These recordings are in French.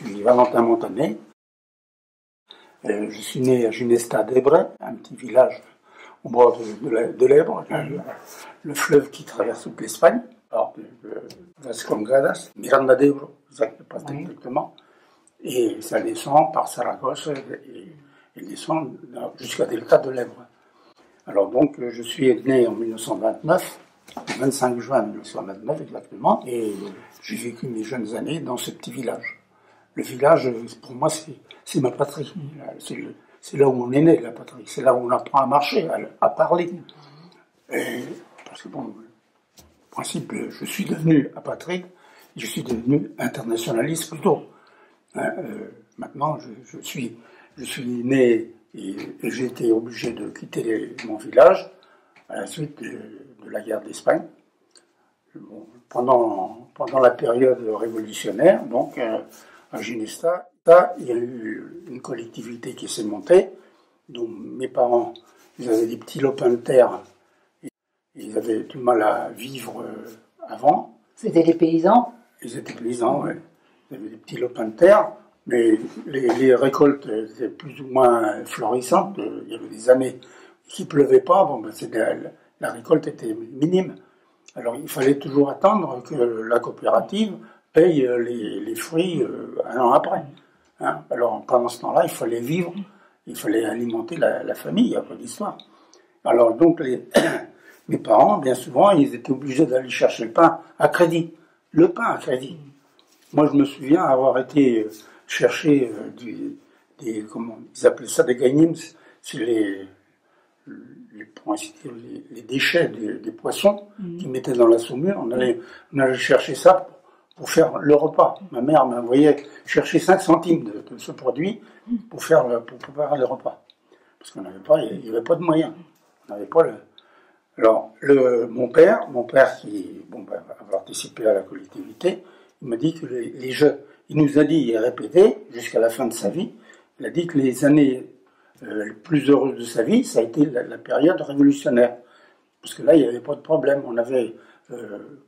suis Valentin Montanet. Je suis né à Ginesta d'Ebre, un petit village au bord de l'Ebre, le fleuve qui traverse toute l'Espagne, alors de Vascongadas, Miranda d'Ebro, pas exactement. Et ça descend par Saragosse et descend jusqu'à Delta de l'Ebre. Alors donc, je suis né en 1929, le 25 juin 1929 exactement, et j'ai vécu mes jeunes années dans ce petit village. Le village, pour moi, c'est ma patrie. C'est là où on est né, la patrie. C'est là où on apprend à marcher, à parler. Et, parce que bon, en principe, je suis devenu apatride, je suis devenu internationaliste plutôt. Maintenant, je suis né et j'ai été obligé de quitter mon village à la suite de la guerre d'Espagne. Bon, pendant la période révolutionnaire, donc à Ginesta, il y a eu une collectivité qui s'est montée, dont mes parents, ils avaient des petits lopins de terre, ils avaient du mal à vivre avant. C'était des paysans? Ils étaient paysans, oui. Ils avaient des petits lopins de terre, mais les récoltes étaient plus ou moins florissantes. Il y avait des années qui pleuvait pas, bon, la récolte était minime. Alors il fallait toujours attendre que la coopérative paye les fruits un an après. Hein. Alors pendant ce temps-là, il fallait vivre, il fallait alimenter la famille, il n'y a pas d'histoire. Alors donc mes parents, bien souvent, ils étaient obligés d'aller chercher le pain à crédit. Le pain à crédit. Moi, je me souviens avoir été chercher comment ils appelaient ça, des ganims, c'est les déchets des poissons qu'ils mettaient dans la saumure. On allait chercher ça pour faire le repas. Ma mère m'envoyait chercher 5 centimes de ce produit pour préparer le repas. Parce qu'on il n'y avait pas de moyens. On n'avait pas Alors, mon père qui a participé à la collectivité, il m'a dit que les jeux, il nous a dit et répété jusqu'à la fin de sa vie, il a dit que les années les plus heureuses de sa vie, ça a été la période révolutionnaire. Parce que là, il n'y avait pas de problème. On avait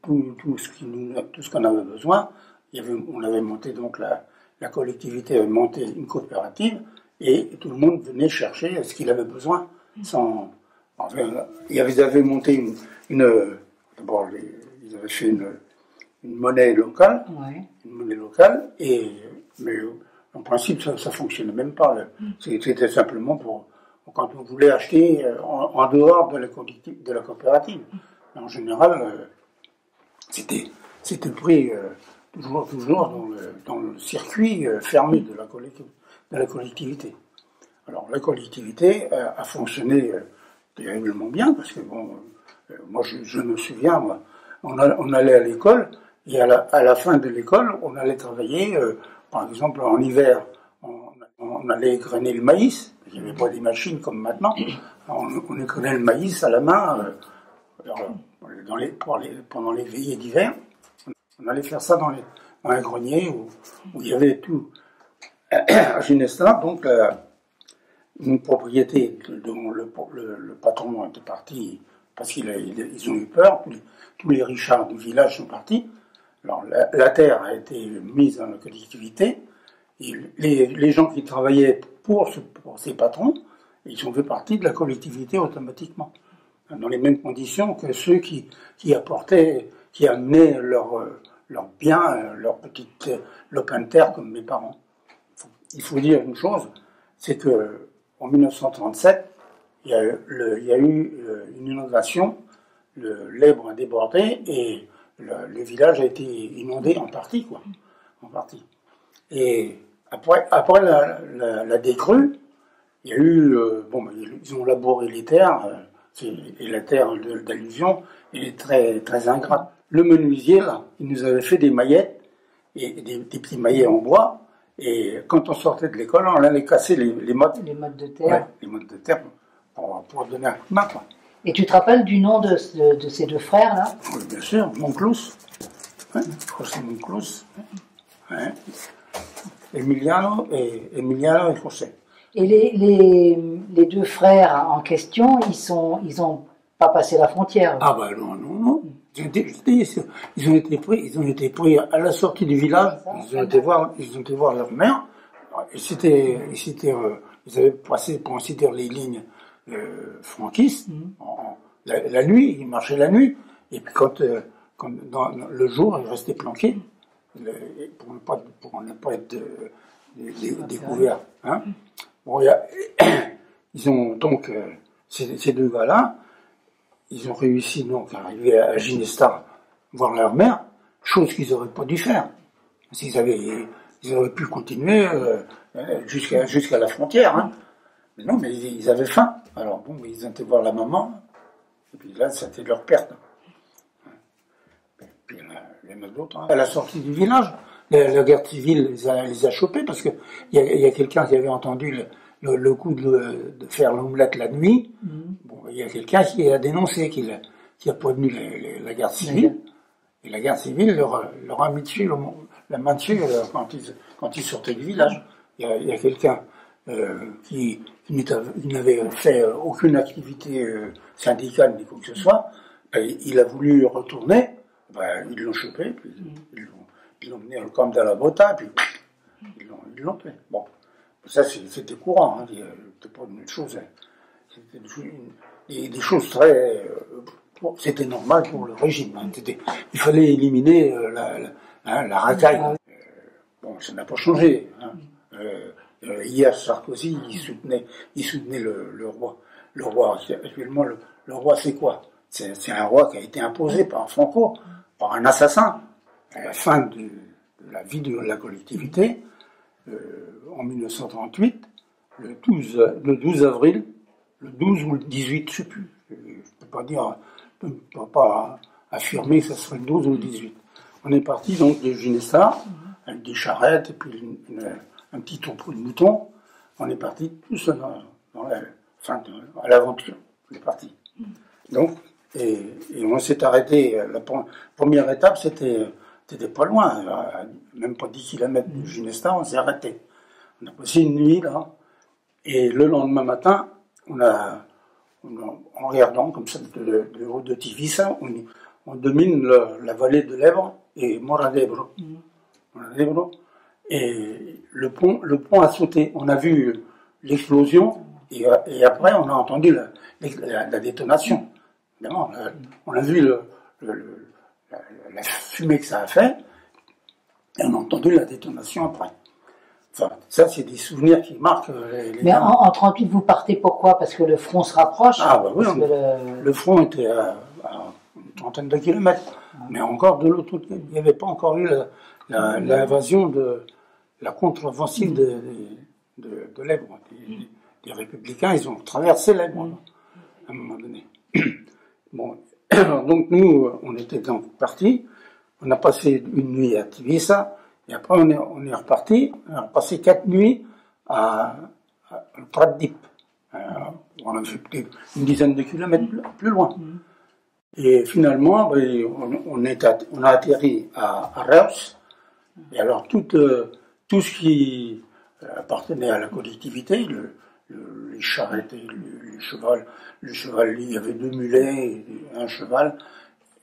tout ce qu'on avait besoin. On avait monté donc la collectivité avait monté une coopérative et tout le monde venait chercher ce qu'il avait besoin. Ils avaient monté d'abord, ils avaient fait une monnaie locale, mais en principe, ça fonctionnait même pas. C'était simplement pour quand on voulait acheter en dehors de la coopérative. En général, c'était pris toujours dans le circuit fermé de la collectivité. Alors la collectivité a fonctionné terriblement bien, parce que moi je me souviens, on allait à l'école, et à la fin de l'école, on allait travailler, par exemple en hiver, on allait égrener le maïs, il n'y avait pas des machines comme maintenant, on égrenait le maïs à la main, pendant les veillées d'hiver, on allait faire ça dans les greniers, où il y avait tout. À Ginesta, donc, une propriété dont le patron était parti parce qu'ils ont eu peur, tous les richards du village sont partis. Alors la terre a été mise dans la collectivité, et les gens qui travaillaient pour ces patrons, ils ont fait partie de la collectivité automatiquement, dans les mêmes conditions que ceux qui amenaient leurs biens, leurs petites lopins de terre comme mes parents. Il faut dire une chose, c'est que en 1937, il y a eu une inondation, l'Ebre a débordé et le village a été inondé en partie. Et après la décrue, il y a eu, ils ont labouré les terres, et la terre d'alluvion, elle est très, très ingrate. Le menuisier, là, il nous avait fait des maillettes, et des petits maillets en bois, et quand on sortait de l'école, on allait casser les mottes. Les mottes de terre. Ouais, les mottes de terre, pour donner un coup de main, quoi. Et tu te rappelles du nom de ces deux frères, là? Oui, bien sûr, Monclous. José Monclous. Ouais. Emiliano et José. Et les deux frères en question, ils ont pas passé la frontière. Ah ben non. Ils ont été pris à la sortie du village. Ils ont été voir leur mère. Ils avaient passé, pour ainsi dire, les lignes franquistes. La nuit, ils marchaient la nuit. Et puis quand dans le jour, ils restaient planqués pour ne pas être découverts. Hein. Bon, ils ont donc ces deux gars-là. Ils ont réussi donc à arriver à Ginestar, voir leur mère, chose qu'ils n'auraient pas dû faire. Ils auraient pu continuer jusqu'à la frontière. Hein. Mais non, mais ils avaient faim. Alors bon, ils ont été voir la maman, et puis là, c'était leur perte. Et puis il y en a d'autres. Hein. À la sortie du village, la guerre civile les a chopés, parce qu'il y a quelqu'un qui avait entendu le coup de faire l'omelette la nuit. Bon, il y a quelqu'un qui a dénoncé, qui a prévenu la guerre civile. Et la guerre civile leur a mis dessus, la main dessus quand ils sortaient du village. Il y a quelqu'un qui n'avait fait aucune activité syndicale ni quoi que ce soit. Il a voulu retourner. Ils l'ont chopé, puis ils l'ont mené au camp de la Bota, puis ils l'ont tué. Bon. Ça, c'était courant, hein. C'était pas une chose. C'était des choses très. C'était normal pour le régime. Hein. Il fallait éliminer la racaille. Bon, ça n'a pas changé. Hein. Hier, Sarkozy, il soutenait le roi. Le roi, actuellement, le roi, c'est quoi? C'est un roi qui a été imposé par Franco, par un assassin, à la fin de la vie de la collectivité. En 1938, le 12 avril, le 12 ou le 18, je ne sais plus, je ne peux pas affirmer que ce serait le 12 ou le 18. On est parti donc de Ginestar, avec des charrettes et puis un petit troupeau de moutons. On est parti tous à l'aventure. On est parti. Donc, et on s'est arrêté. La première étape, c'était pas loin, même pas 10 km de Ginestar, on s'est arrêté. On a passé une nuit là, et le lendemain matin, en regardant comme ça de haut de Tivissa, on domine la vallée de l'Èbre et Mora d'Ebro. Et le pont a sauté. On a vu l'explosion et après on a entendu la détonation. Évidemment, on a vu la fumée que ça a fait et on a entendu la détonation après. Enfin, ça, c'est des souvenirs qui marquent les Mais gens. en 38, vous partez pourquoi? Parce que le front se rapproche? Ah, bah oui, le front était à une trentaine de kilomètres. Mais encore de l'autre côté, il n'y avait pas encore eu l'invasion la contre-offensive de l'Èbre. Les républicains, ils ont traversé l'Èbre, à un moment donné. Bon, donc nous, on était donc partis. On a passé une nuit à Tivissa. Et après, on est reparti. On a passé 4 nuits à Pratdip. On a fait une dizaine de kilomètres plus loin. Et finalement, on a atterri à Reus. Et alors, tout ce qui appartenait à la collectivité, les charrettes, le cheval, il y avait 2 mulets, et un cheval,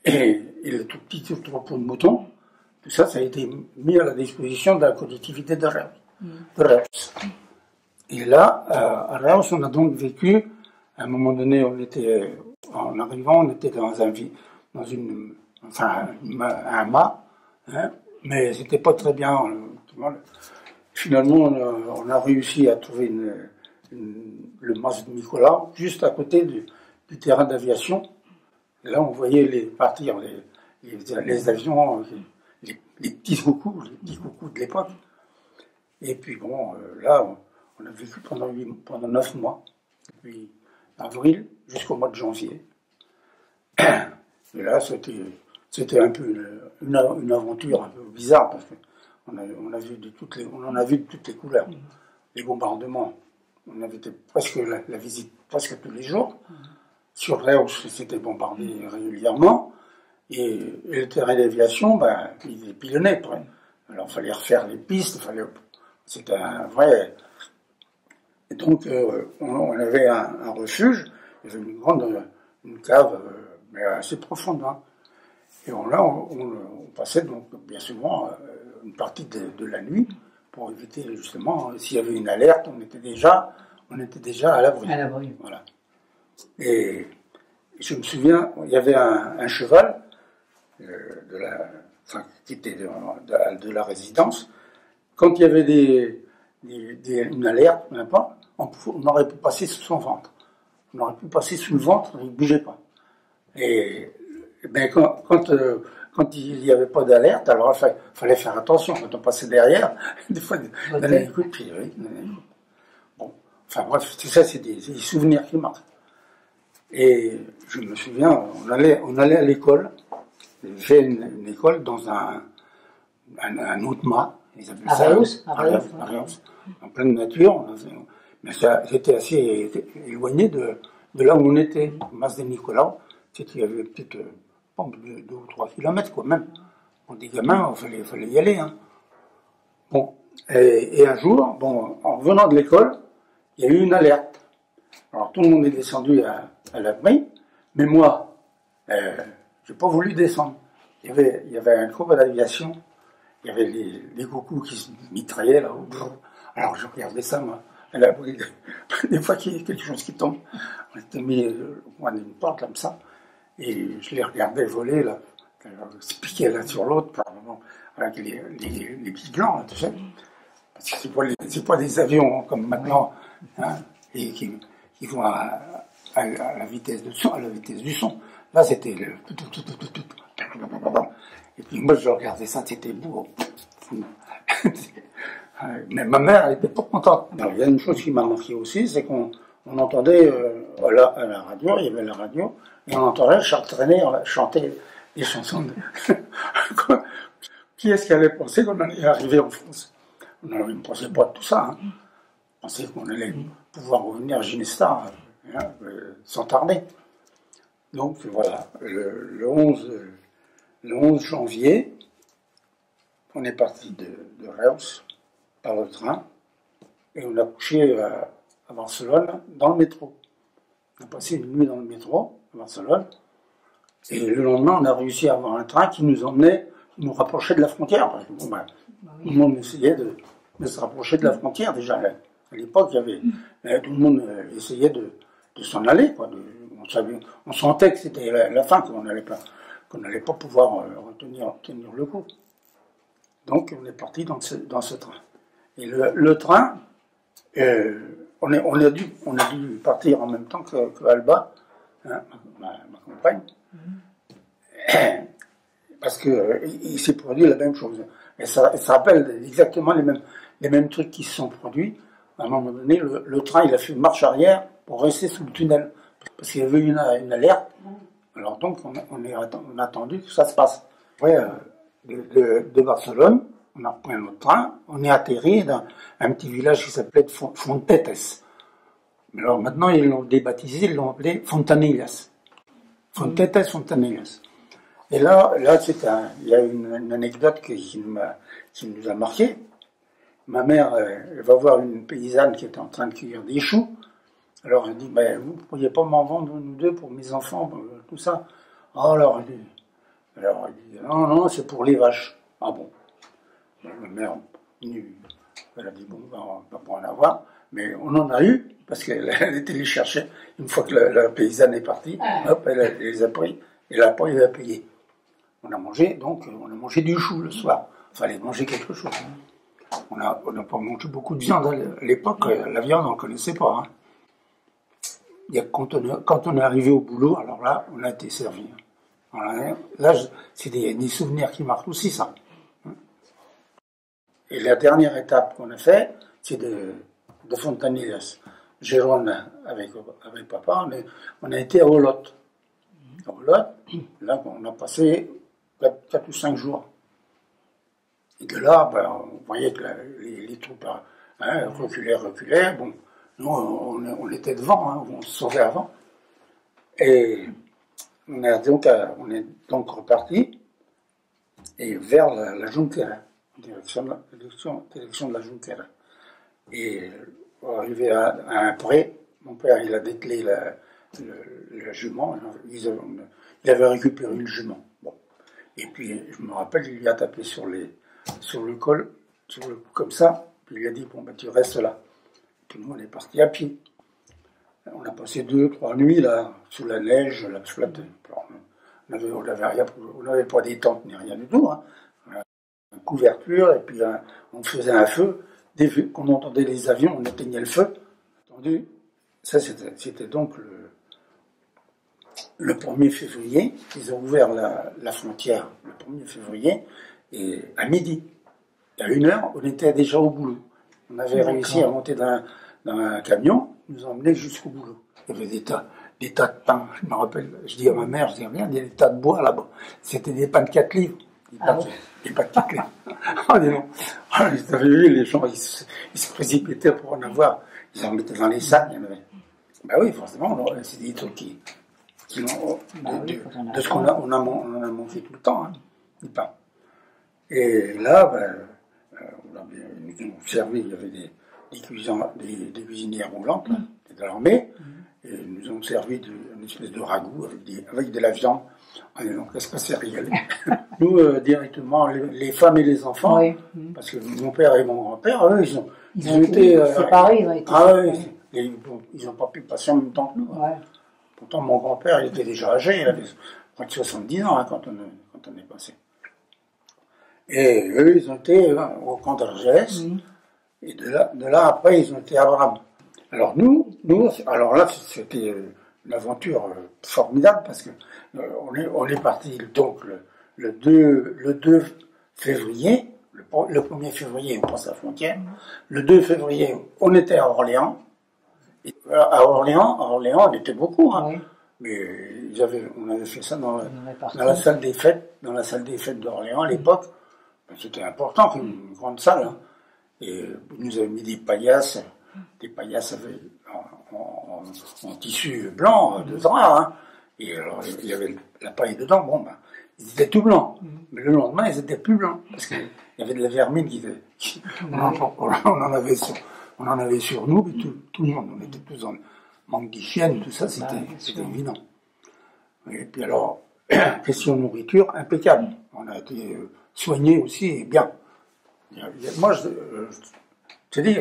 et le tout petit troupeau de moutons. Tout ça, ça a été mis à la disposition de la collectivité de Reus. Et là, à Reus, on a donc vécu, à un moment donné, en arrivant, on était dans un mât, hein, mais c'était pas très bien. Finalement, on a réussi à trouver le mas de Nicolas, juste à côté du terrain d'aviation. Et là, on voyait partir les avions, les petits coucous de l'époque. Et puis bon, là, on a vécu pendant 9 mois, depuis avril jusqu'au mois de janvier. Et là, c'était un peu une aventure un peu bizarre, parce qu'on en a vu de toutes les couleurs. Les bombardements, on avait presque la visite presque tous les jours. Sur Reus, c'était bombardé régulièrement. Et le terrain d'aviation, il est pilonné. Alors, il fallait refaire les pistes, c'était un vrai. Et donc, on avait un refuge, il y avait une cave, mais assez profonde. Hein. Et on passait donc bien souvent une partie de la nuit pour éviter justement, s'il y avait une alerte, on était déjà à l'abri. À l'abri. Voilà. Et je me souviens, il y avait un cheval qui était de la résidence. Quand il y avait une alerte, n'importe, on aurait pu passer sous son ventre. On aurait pu passer sous le ventre, il ne bougeait pas. Et ben, quand il n'y avait pas d'alerte, alors il fallait faire attention. Quand on passait derrière, des fois, donner des coups de pied. Oui, bon. Enfin bref, tout ça, c'est des souvenirs qui marquent. Et je me souviens, on allait à l'école. J'ai fait une école dans un autre mât. Ils appellent ça à Réus, en pleine nature. Mais j'étais assez éloigné de là où on était, Mas de Nicolas. Il y avait peut-être 2 ou 3 kilomètres, quoi, même. Pour des gamins, il fallait y aller. Hein. Bon. Et un jour, bon, en revenant de l'école, il y a eu une alerte. Alors tout le monde est descendu à l'abri, mais moi, j'ai pas voulu descendre. Il y avait un groupe d'aviation, il y avait les coucous qui se mitraillaient là-haut. Alors je regardais ça, moi, à l'abri. Des fois qu'il y a quelque chose qui tombe, on était mis au coin d'une porte comme ça, et je les regardais voler là, se piquer l'un sur l'autre, avec les petits glands, là, tu sais. Parce que c'est pas des avions comme maintenant, hein, et qui vont à la vitesse du son. Là, c'était le tout. Et puis moi, je regardais ça, c'était beau. Mais ma mère, elle était pas contente. Alors, il y a une chose qui m'a marqué aussi, c'est qu'on entendait à la radio, il y avait la radio, et on entendait Charles Trenet chanter des chansons. Qui est-ce qui avait pensé qu'on allait arriver en France? On ne pensait pas de tout ça. Hein. On pensait qu'on allait pouvoir revenir à Ginesta sans tarder. Donc voilà, le 11 janvier, on est parti de Reus par le train et on a couché à Barcelone dans le métro. On a passé une nuit dans le métro à Barcelone et le lendemain, on a réussi à avoir un train qui nous emmenait, qui nous rapprochait de la frontière. Parce que, bon, tout le monde essayait de se rapprocher de la frontière déjà. À l'époque, tout le monde essayait de s'en aller. Quoi, on sentait que c'était la fin, qu'on n'allait pas pouvoir tenir le coup. Donc on est parti dans ce train. Et le train, on a dû partir en même temps que Alba, hein, ma compagne, parce que il s'est produit la même chose. Et ça rappelle exactement les mêmes trucs qui se sont produits. À un moment donné, le train, il a fait marche arrière pour rester sous le tunnel. Parce qu'il y avait une alerte. Alors donc, on a attendu que ça se passe. Ouais, de Barcelone, on a pris un autre train, on est atterri dans un petit village qui s'appelait Fontetes. Mais alors maintenant, ils l'ont débaptisé, ils l'ont appelé Fontanillas. Fontetes, Fontanillas. Et là, il y a une anecdote qui nous a marqué. Ma mère, elle va voir une paysanne qui était en train de cueillir des choux. Alors elle dit, ben, vous ne pourriez pas m'en vendre nous deux pour mes enfants, tout ça. Alors elle dit, non, c'est pour les vaches. Ah bon. Ma mère, elle a dit, bon, on va pas en avoir. Mais on en a eu, parce qu'elle était les chercher. Une fois que la paysanne est partie, hop, elle les a pris, et là-après, elle a payé. On a mangé du chou le soir. Il fallait manger quelque chose. On n'a pas mangé beaucoup de viande. À l'époque, la viande, on ne connaissait pas. Hein. Quand on est arrivé au boulot, alors là, on a été servi. Voilà, là, c'est des souvenirs qui marquent aussi, ça. Et la dernière étape qu'on a fait, c'est de Fontanillas. Gérone, avec papa, on a été à Olot. À Olot, là, on a passé 4 ou 5 jours. Et de là, on voyait que les troupes reculaient. Bon, nous, on était devant, hein, on se sauvait avant. Et on est donc reparti et vers la Junquera, direction de la Junquera. Et arrivé à un pré, mon père, il a dételé la jument. Il avait récupéré une jument. Bon. Et puis, je me rappelle, il lui a tapé sur le col, comme ça, puis il lui a dit, bon, ben, tu restes là. Tout le monde est parti à pied. On a passé 2-3 nuits, là, sous la neige, la flotte. On n'avait pas des tentes ni rien du tout, hein. Une couverture, et puis on faisait un feu. Dès qu'on entendait les avions, on éteignait le feu. Entendu. Ça, c'était donc le 1er février. Ils ont ouvert la frontière le 1er février, et à midi. Et à 1h, on était déjà au boulot. On avait réussi à monter dans un camion, nous emmener jusqu'au boulot. Il y avait des tas de pain. Je me rappelle, je dis à ma mère, je dis, regarde, il y a des tas de bois là-bas. C'était des pains de 4 livres. Des pains de 4 livres. Oh, dis donc. Vous avez vu, les gens, ils se précipitaient pour en avoir. Ils en mettaient dans les sacs. Il y en avait. Ben oui, forcément, c'est des trucs de ce qu'on a, on en a mangé tout le temps, hein, du pain. Et là, on a bien servi, il y avait des cuisinières roulantes, là, de l'armée, et ils nous ont servi une espèce de ragoût avec de la viande. Ah, donc, qu'est-ce que c'est régalé. Nous, directement, les femmes et les enfants, oui. Parce que mon père et mon grand-père, eux, ils ont été séparés, ils ont été séparés. Ils n'ont pas pu passer en même temps que nous. Ouais. Hein. Pourtant, mon grand-père, il était déjà âgé, il avait près de 70 ans, hein, quand on est passé. Et eux, ils ont été au camp d'Argès, et de là, après, ils ont été à Abraham. Alors alors là, c'était une aventure formidable, parce que on est parti donc le 2 février, le 1er février, on passe la frontière. Le 2 février, on était à Orléans. Et à Orléans, on était beaucoup, hein. Oui. Mais on avait fait ça dans la salle des fêtes, d'Orléans à l'époque. C'était important, c'était une grande salle, hein. Et ils nous avaient mis des paillasses en tissu blanc, de drap, hein. Et alors, il y avait la paille dedans, bon, ben, ils étaient tout blancs. Mais le lendemain, ils étaient plus blancs. Parce qu'il y avait de la vermine on en avait sur nous, mais tout le monde, on était tous en manque d'hygiène, tout ça, c'était évident. Et puis alors, question de nourriture, impeccable. On a été soignés aussi, et bien. Moi, je te dis,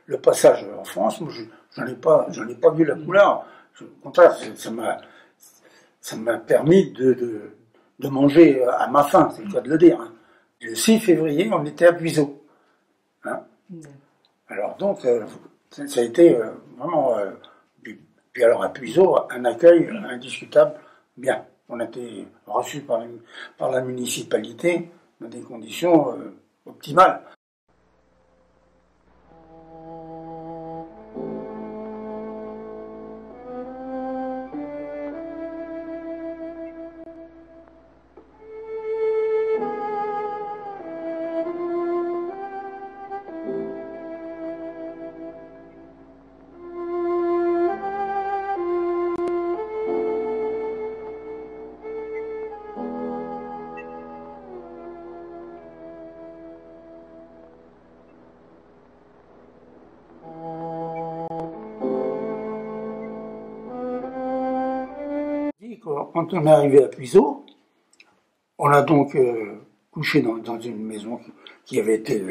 le passage en France, moi, j'en ai pas vu la couleur. Au contraire, ça m'a permis de manger à ma faim, c'est le cas de le dire. Hein. Le 6 février, on était à Puiseaux. Hein. Alors donc, ça a été vraiment... puis alors à Puiseaux, un accueil indiscutable, bien. On a été reçus par la municipalité dans des conditions optimales. Quand on est arrivé à Puiseaux, on a donc couché dans une maison qui avait été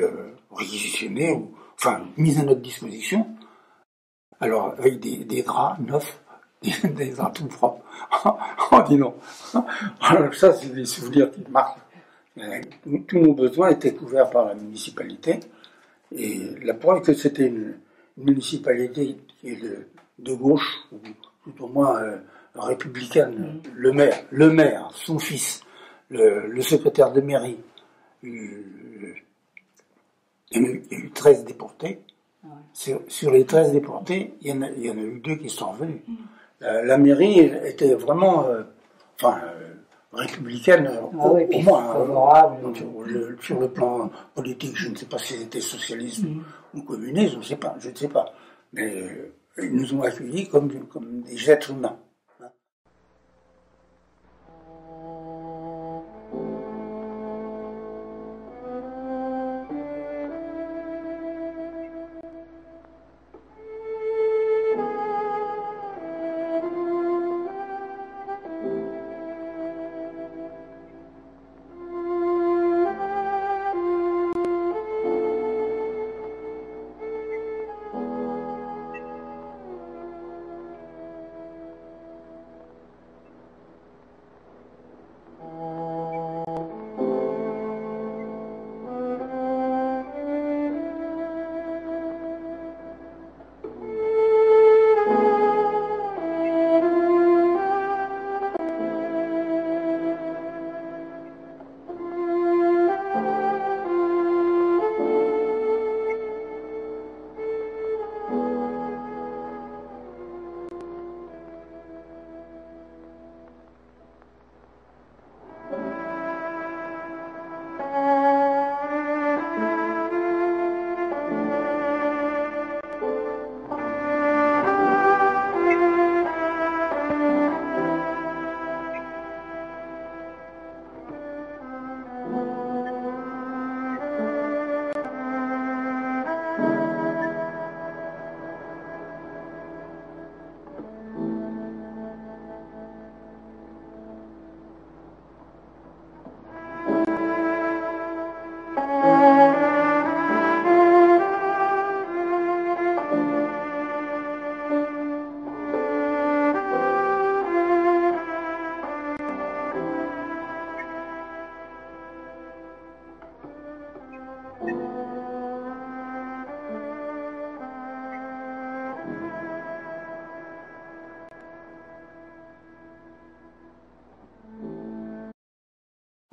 réquisitionnée, enfin mise à notre disposition. Alors avec des draps neufs, des draps tout propres. Oh dis non. Alors ça, c'est des souvenirs qui marquent. Tous nos besoins étaient couverts par la municipalité. Et la preuve que c'était une municipalité qui est de gauche, ou tout au moins républicaine, le maire, son fils, le secrétaire de mairie, il y a eu 13 déportés. Sur les 13 déportés, il y en a eu 2 qui sont revenus. La mairie était vraiment républicaine, au moins. Favorable. Sur le plan politique, je ne sais pas si c'était socialisme ou communisme, je ne sais pas. Mais ils nous ont accueillis comme des êtres humains.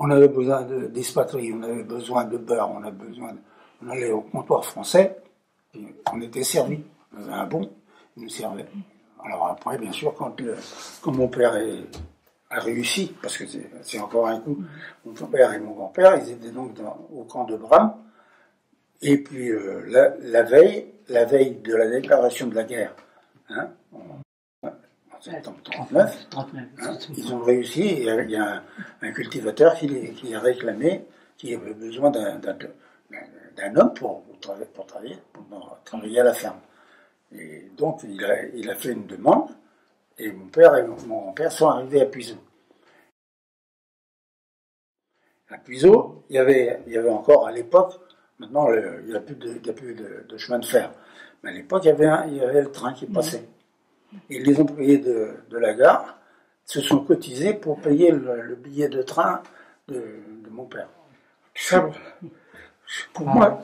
on avait besoin d'espadrilles, on avait besoin de beurre, on allait au comptoir français, et on était servi. On avait un bon, il nous servait. Alors après, bien sûr, quand mon père a réussi, parce que c'est encore un coup, mon père et mon grand-père, ils étaient donc au camp de Bram, et puis la veille de la déclaration de la guerre, hein, en septembre 39, hein, ils ont réussi, et il y a un cultivateur qui a réclamé qu'il avait besoin d'un homme pour travailler à la ferme. Et donc il a fait une demande, et mon père et mon grand-père sont arrivés à Puiseaux. À Puiseaux, il y avait encore à l'époque, maintenant il n'y a plus de chemin de fer, mais à l'époque il y avait le train qui passait. Et les employés de la gare se sont cotisés pour payer le billet de train de mon père. Ça, pour moi,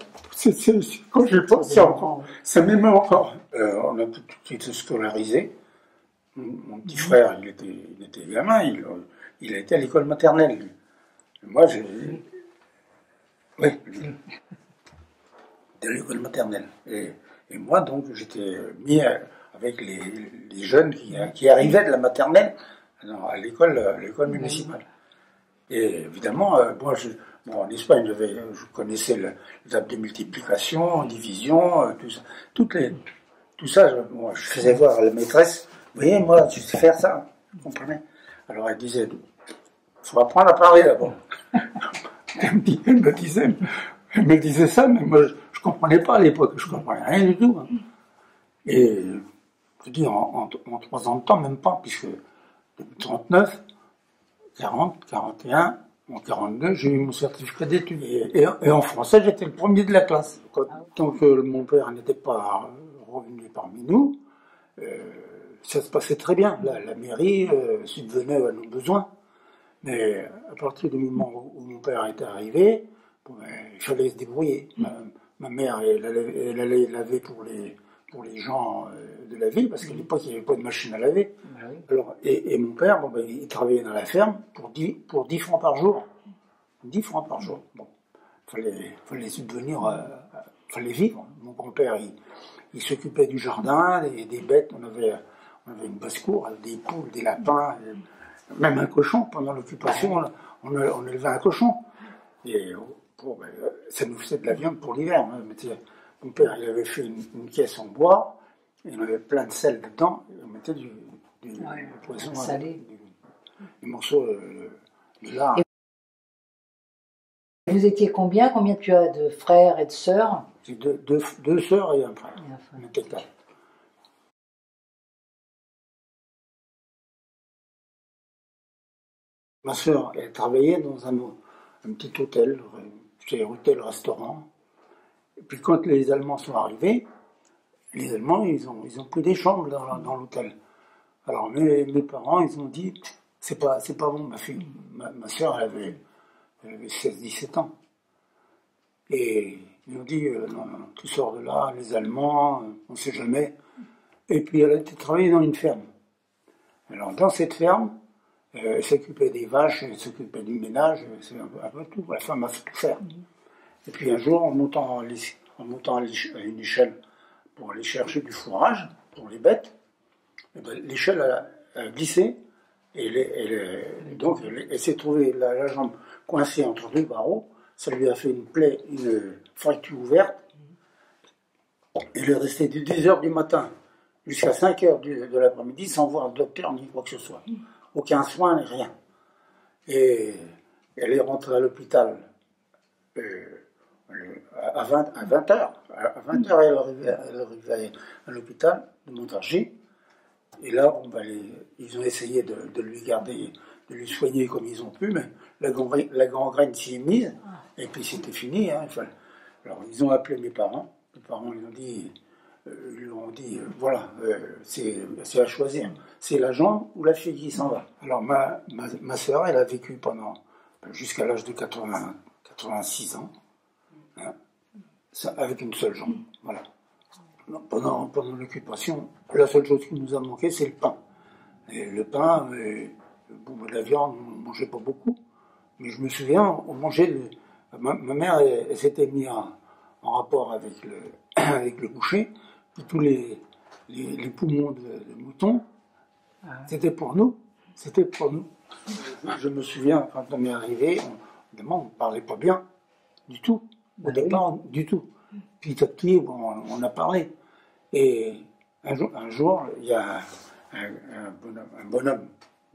quand je pense, ça m'émeut encore. On a tout été scolarisé. Mon petit frère, il était gamin, il a été à l'école maternelle. Moi, oui, de l'école maternelle. Et moi, donc, j'étais mis avec les jeunes qui arrivaient de la maternelle à l'école municipale. Et évidemment, moi, en Espagne, je connaissais les tables de multiplication, division, tout ça. Tout ça, je faisais voir à la maîtresse. Vous voyez, moi, je sais faire ça. Vous comprenez? Alors, elle disait, il faut apprendre à parler d'abord. Elle me disait ça, mais moi, je comprenais pas à l'époque. Je comprenais rien du tout. Hein. Et, je dis, en 3 ans de temps, même pas, puisque depuis 39, 40, 41, en 42, j'ai eu mon certificat d'études. Et en français, j'étais le premier de la classe. Tant que mon père n'était pas revenu parmi nous, ça se passait très bien. La mairie subvenait à nos besoins. Mais à partir du moment où mon père était arrivé, il fallait se débrouiller. Ma mère, elle allait laver pour les gens de la ville, parce qu'à l'époque, il n'y avait pas de machine à laver. Alors, et mon père, il travaillait dans la ferme pour 10 francs par jour. 10 francs par jour. Bon, fallait subvenir, fallait vivre. Mon grand-père, il s'occupait du jardin, des bêtes. On avait une basse-cour avec des poules, des lapins, même un cochon. Pendant l'occupation, on élevait un cochon. Et ça nous faisait de la viande pour l'hiver. Hein. Mon père, il avait fait une caisse en bois, et on avait plein de sel dedans, et on mettait du poisson salé, des morceaux de lard. Et vous étiez combien tu as de frères et de sœurs? J'ai deux sœurs et un frère. On était 4. Ma sœur, elle travaillait dans un petit hôtel, hôtel-restaurant. Et puis quand les Allemands sont arrivés, les Allemands, ils ont pris des chambres dans l'hôtel. Alors mes parents, ils ont dit, c'est pas bon, ma fille. Ma sœur, elle avait 16-17 ans. Et ils ont dit, non, tu sors de là, les Allemands, on ne sait jamais. Et puis elle a été travailler dans une ferme. Alors dans cette ferme, elle s'occupait des vaches, elle s'occupait du ménage, c'est un peu tout. La femme a fait tout faire. Et puis un jour, en montant à une échelle pour aller chercher du fourrage pour les bêtes, l'échelle a glissé et donc elle s'est trouvée la jambe coincée entre 2 barreaux. Ça lui a fait une fracture ouverte. Elle est restée de 10h du matin jusqu'à 5h de l'après-midi sans voir le docteur ni quoi que ce soit. Aucun soin, rien. Et elle est rentrée à l'hôpital à 20h. À 20h, elle arrivait à l'hôpital de Montargis. Et là, ils ont essayé de lui garder, de lui soigner comme ils ont pu, mais la gangrène s'y est mise, et puis c'était fini. Hein, alors, ils ont appelé mes parents. Mes parents, ils leur ont dit, voilà, c'est à choisir. C'est la jambe ou la fille qui s'en va. Alors, ma sœur, elle a vécu jusqu'à l'âge de 86 ans, hein, avec une seule jambe. Voilà. Pendant l'occupation, la seule chose qui nous a manqué, c'est le pain. Et le pain, la viande, on ne mangeait pas beaucoup. Mais je me souviens, on mangeait, ma mère, elle s'était mise en rapport avec avec le boucher, et tous les poumons de mouton, c'était pour nous. C'était pour nous. Je me souviens, quand on est arrivé, évidemment, on ne parlait pas bien, du tout. Au départ, du tout. Petit à petit, on a parlé. Et un jour, il y a un bonhomme,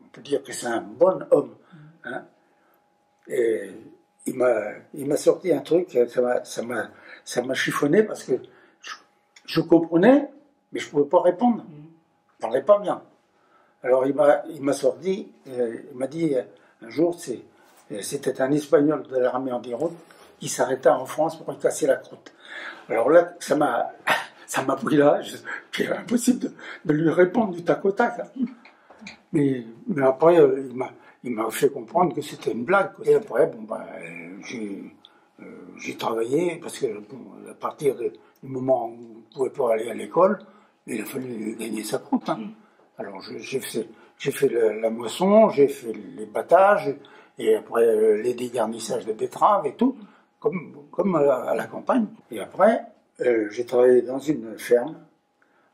on peut dire que c'est un bon homme, hein, et il m'a sorti un truc, ça m'a chiffonné parce que je comprenais, mais je ne pouvais pas répondre. Je ne parlais pas bien. Alors il m'a sorti, il m'a dit un jour, c'était un Espagnol de l'armée en déroute qui s'arrêta en France pour lui casser la croûte. Alors là, ça m'a pris là, c'est impossible de lui répondre du tac au tac. Hein. Mais après, il m'a fait comprendre que c'était une blague. Et après, j'ai travaillé, parce que à partir du moment où on ne pouvait pas aller à l'école, il a fallu gagner sa croûte. Hein. Alors j'ai fait la moisson, j'ai fait les battages, et après les dégarnissages de betteraves et tout, comme à la campagne. Et après, j'ai travaillé dans une ferme.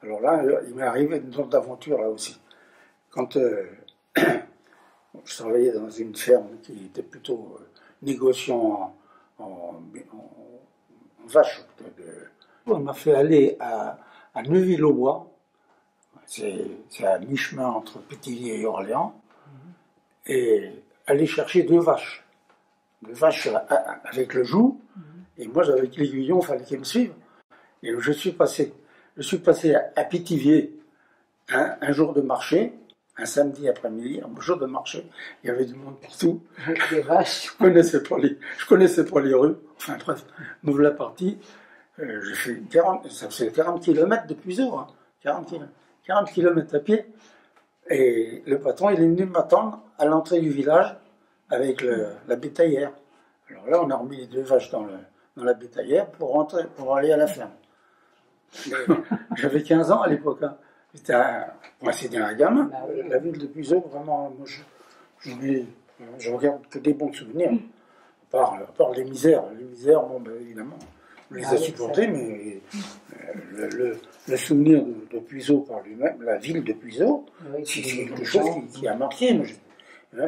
Alors là, il m'est arrivé une sorte d'aventure là aussi. Quand je travaillais dans une ferme qui était plutôt négociant en vaches. On m'a fait aller à Neuville-aux-Bois. C'est à mi-chemin entre Pithiviers et Orléans. Et aller chercher deux vaches avec le joug. Et moi, j'avais l'aiguillon, il fallait qu'ils me suivent. Et je suis passé à Pithiviers un jour de marché, un samedi après-midi, un jour de marché. Il y avait du monde partout. Des vaches. Je connaissais pas les rues. Enfin bref, nous voilà partis. J'ai fait 40 km de Puiseaux, hein. 40 km à pied. Et le patron, il est venu m'attendre à l'entrée du village avec la bétaillère. Alors là, on a remis les deux vaches dans la bétaillère pour aller à la ferme. J'avais 15 ans à l'époque. Hein. C'était un gamin. La ville de Puiseaux, vraiment, moi, je regarde que des bons souvenirs. À part les misères. Les misères, bon, ben, évidemment, on les a supportées, mais le souvenir de Puiseaux par lui-même, la ville de Puiseaux, c'est quelque chose qui a marqué. Moi,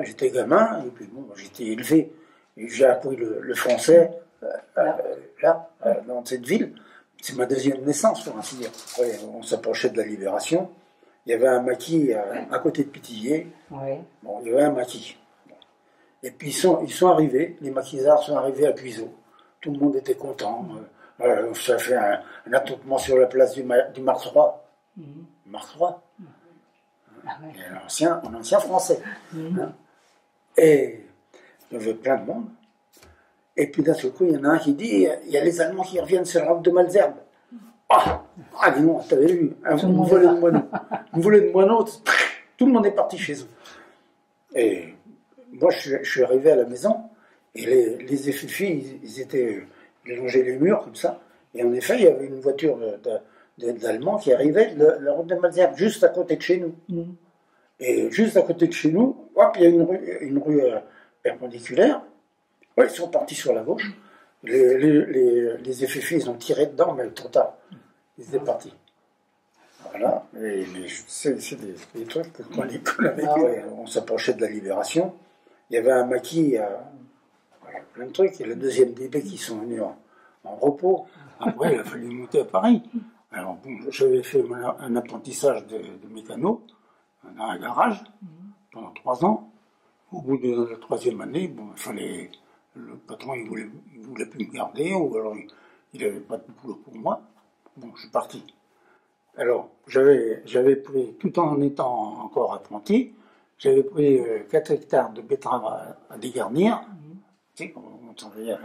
j'étais gamin, et puis bon, j'étais élevé. Et j'ai appris le français dans cette ville. C'est ma deuxième naissance, pour ainsi dire. Ouais, on s'approchait de la Libération. Il y avait un maquis à côté de Pithiviers. Ouais. Bon, il y avait un maquis. Bon. Et puis ils sont arrivés, les maquisards sont arrivés à Puiseaux. Tout le monde était content. Ça fait un attroupement sur la place du Martroi. Martroi. Ah ouais. Un ancien français. Hein. Et il y avait plein de monde. Et puis d'un seul coup, il y en a un qui dit, il y a les Allemands qui reviennent sur la route de Malesherbes. Dis non, t'avais vu, une volée de moineaux. Une volée de moineaux, tout le monde est parti chez eux. Et moi, je suis arrivé à la maison, et les effluves, ils longeaient les murs comme ça. Et en effet, il y avait une voiture d'Allemands qui arrivait de la route de Malesherbes, juste à côté de chez nous. Et juste à côté de chez nous, hop, il y a une rue perpendiculaire. Ouais, ils sont partis sur la gauche. Les effluves, ils ont tiré dedans, mais trop tard. Ils étaient partis. Voilà. Mais c'est des trucs que quand l'école avait on s'approchait de la Libération. Il y avait un maquis, voilà, plein de trucs. Et le deuxième DB qui sont venus en repos. Après, il a fallu monter à Paris. Alors bon, j'avais fait un apprentissage de mécano dans un garage pendant 3 ans. Au bout de la 3e année, bon, le patron il voulait plus me garder, ou alors il n'avait pas de boulot pour moi. Bon, je suis parti. Alors, j'avais pris, tout en étant encore apprenti, j'avais pris 4 hectares de betteraves à dégarnir. Tu sais, on travaillait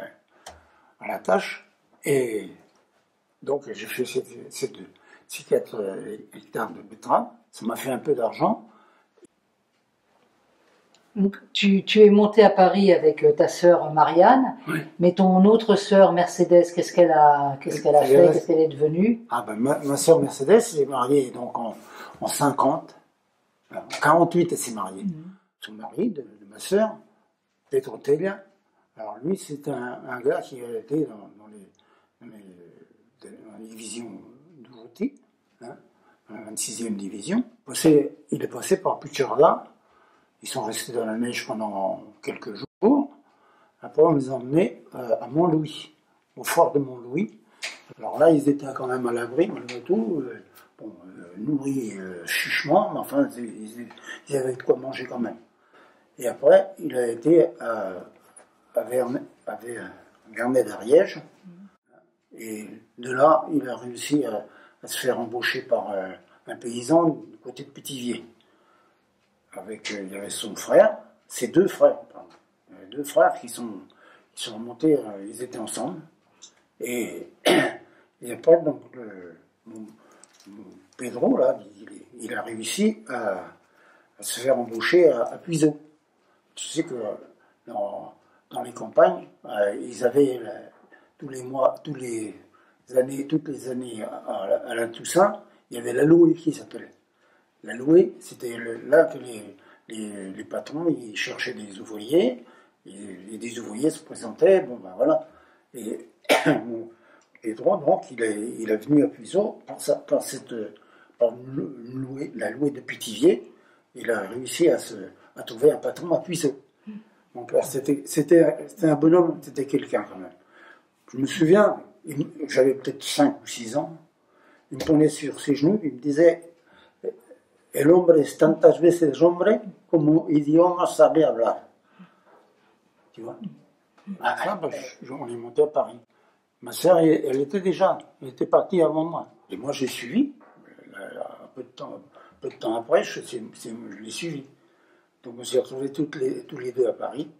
à la tâche. Et donc, j'ai fait ces 4 hectares de betteraves. Ça m'a fait un peu d'argent. Tu es monté à Paris avec ta sœur Marianne, oui. Mais ton autre sœur Mercedes, qu'est-ce qu'elle a fait, qu'est-ce qu'elle est devenue? Ma sœur Mercedes est mariée donc en 50, en 48 elle s'est mariée. Son mari de ma sœur, Pedro Tella. Alors lui, c'est un gars qui a été dans les divisions d'Urruti, hein, dans la 26e division. Il est passé par Puigcerdà. Ils sont restés dans la neige pendant quelques jours. Après, on les a emmenés à Montlouis, au fort de Montlouis. Alors là, ils étaient quand même à l'abri, malgré tout. Nourris chichement, mais enfin, ils avaient de quoi manger quand même. Et après, il a été à Vernet d'Ariège. Et de là, il a réussi à se faire embaucher par un paysan du côté de Pithiviers. Il y avait son frère, ses deux frères, pardon. Il y avait deux frères qui sont remontés, ils étaient ensemble. Et après, donc, mon Pedro, là, il a réussi à se faire embaucher à Puiseaux. Tu sais que dans les campagnes, ils avaient toutes les années à la Toussaint, il y avait la louée qui s'appelait. La louée, c'était là que les patrons ils cherchaient des ouvriers, et des ouvriers se présentaient, bon ben voilà. Et Pedro, donc, il est venu à Puiseaux par la louée de Pithiviers. Il a réussi à trouver un patron à Puiseaux. Mon père, c'était un bonhomme, c'était quelqu'un quand même. Je me souviens, j'avais peut-être 5 ou 6 ans, il me prenait sur ses genoux, il me disait El hombre es tantas veces hombre como idioma sabe hablar. Tu vois? On est monté à Paris. Ma sœur, elle était partie avant moi. Et moi, j'ai suivi. Un peu de temps après, je l'ai suivi. Donc, on s'est retrouvés tous les deux à Paris.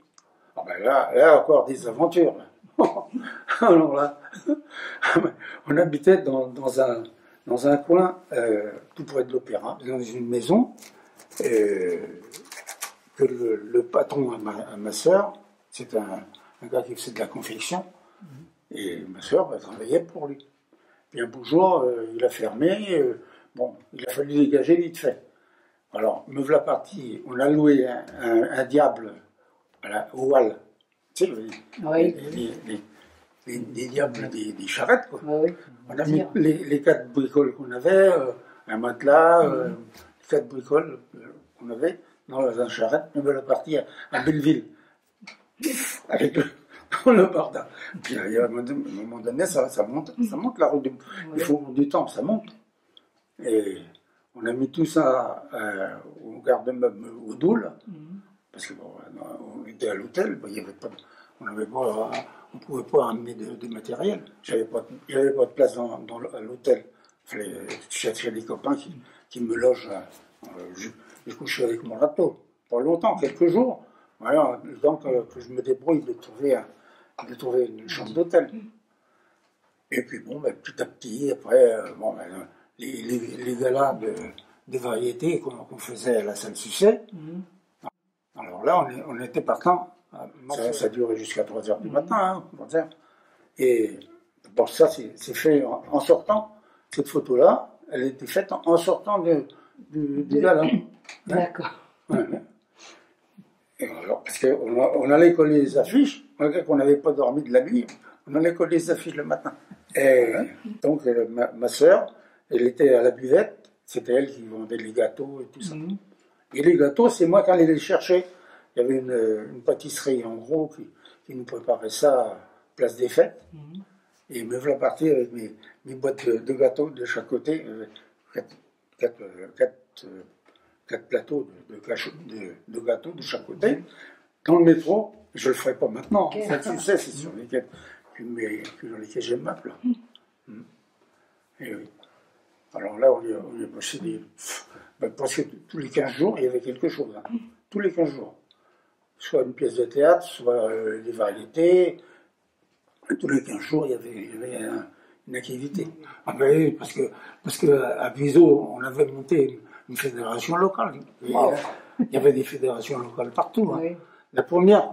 Ah ben là, encore des aventures. Alors là, on habitait dans un coin tout près de l'Opéra, dans une maison que le patron à ma sœur, c'est un gars qui faisait de la confection. Et ma sœur travaillait pour lui. Puis un beau jour, il a fermé. Il a fallu dégager vite fait. Alors, me voilà parti. On a loué un diable au Hall. Tu sais, les diables des charrettes, quoi. Oui. On a mis les 4 bricoles qu'on avait, un matelas, 4 bricoles qu'on avait dans la charrette. Me voilà parti à Belleville. Avec le bordel. Puis à un moment donné, ça monte la rue. Il faut du temps, ça monte. Et on a mis tout ça au garde-meuble au Doul, parce que on était à l'hôtel, on ne pouvait pas amener de matériel. J'avais pas de place à l'hôtel. Il fallait chercher des copains qui me logent. Je couchais avec mon râteau. Pas longtemps, quelques jours. Voilà, le temps que je me débrouille de trouver une chambre d'hôtel. Et puis petit à petit, après, les galas des variétés qu'on faisait à la salle Suchet. Alors là, on était partant. Ça durait jusqu'à 3h du matin, hein, et pour ça, c'est fait en sortant. Cette photo-là, elle était faite en sortant du gala. D'accord. Ouais. Et alors, parce qu'on allait coller les affiches, malgré qu'on n'avait pas dormi de la nuit, on allait coller les affiches le matin. Et donc, ma sœur, elle était à la buvette, c'était elle qui vendait les gâteaux et tout ça. Et les gâteaux, c'est moi qui allais les chercher. Il y avait une pâtisserie, en gros, qui nous préparait ça, place des Fêtes. Et me voilà partir avec mes boîtes de gâteaux de chaque côté, 4 plateaux de gâteaux de chaque côté, dans le métro. Je ne le ferai pas maintenant. Okay. Ça, tu sais, c'est sur lesquels, dans lesquels j'ai ma place. Et oui. Alors là, on est passé parce que tous les 15 jours, il y avait quelque chose. Hein. Tous les 15 jours. Soit une pièce de théâtre, soit des variétés. Tous les 15 jours, il y avait une activité. Ah ben, parce que à Puiseaux, on avait monté une fédération locale. Il y avait des fédérations locales partout. Hein. Oui. La première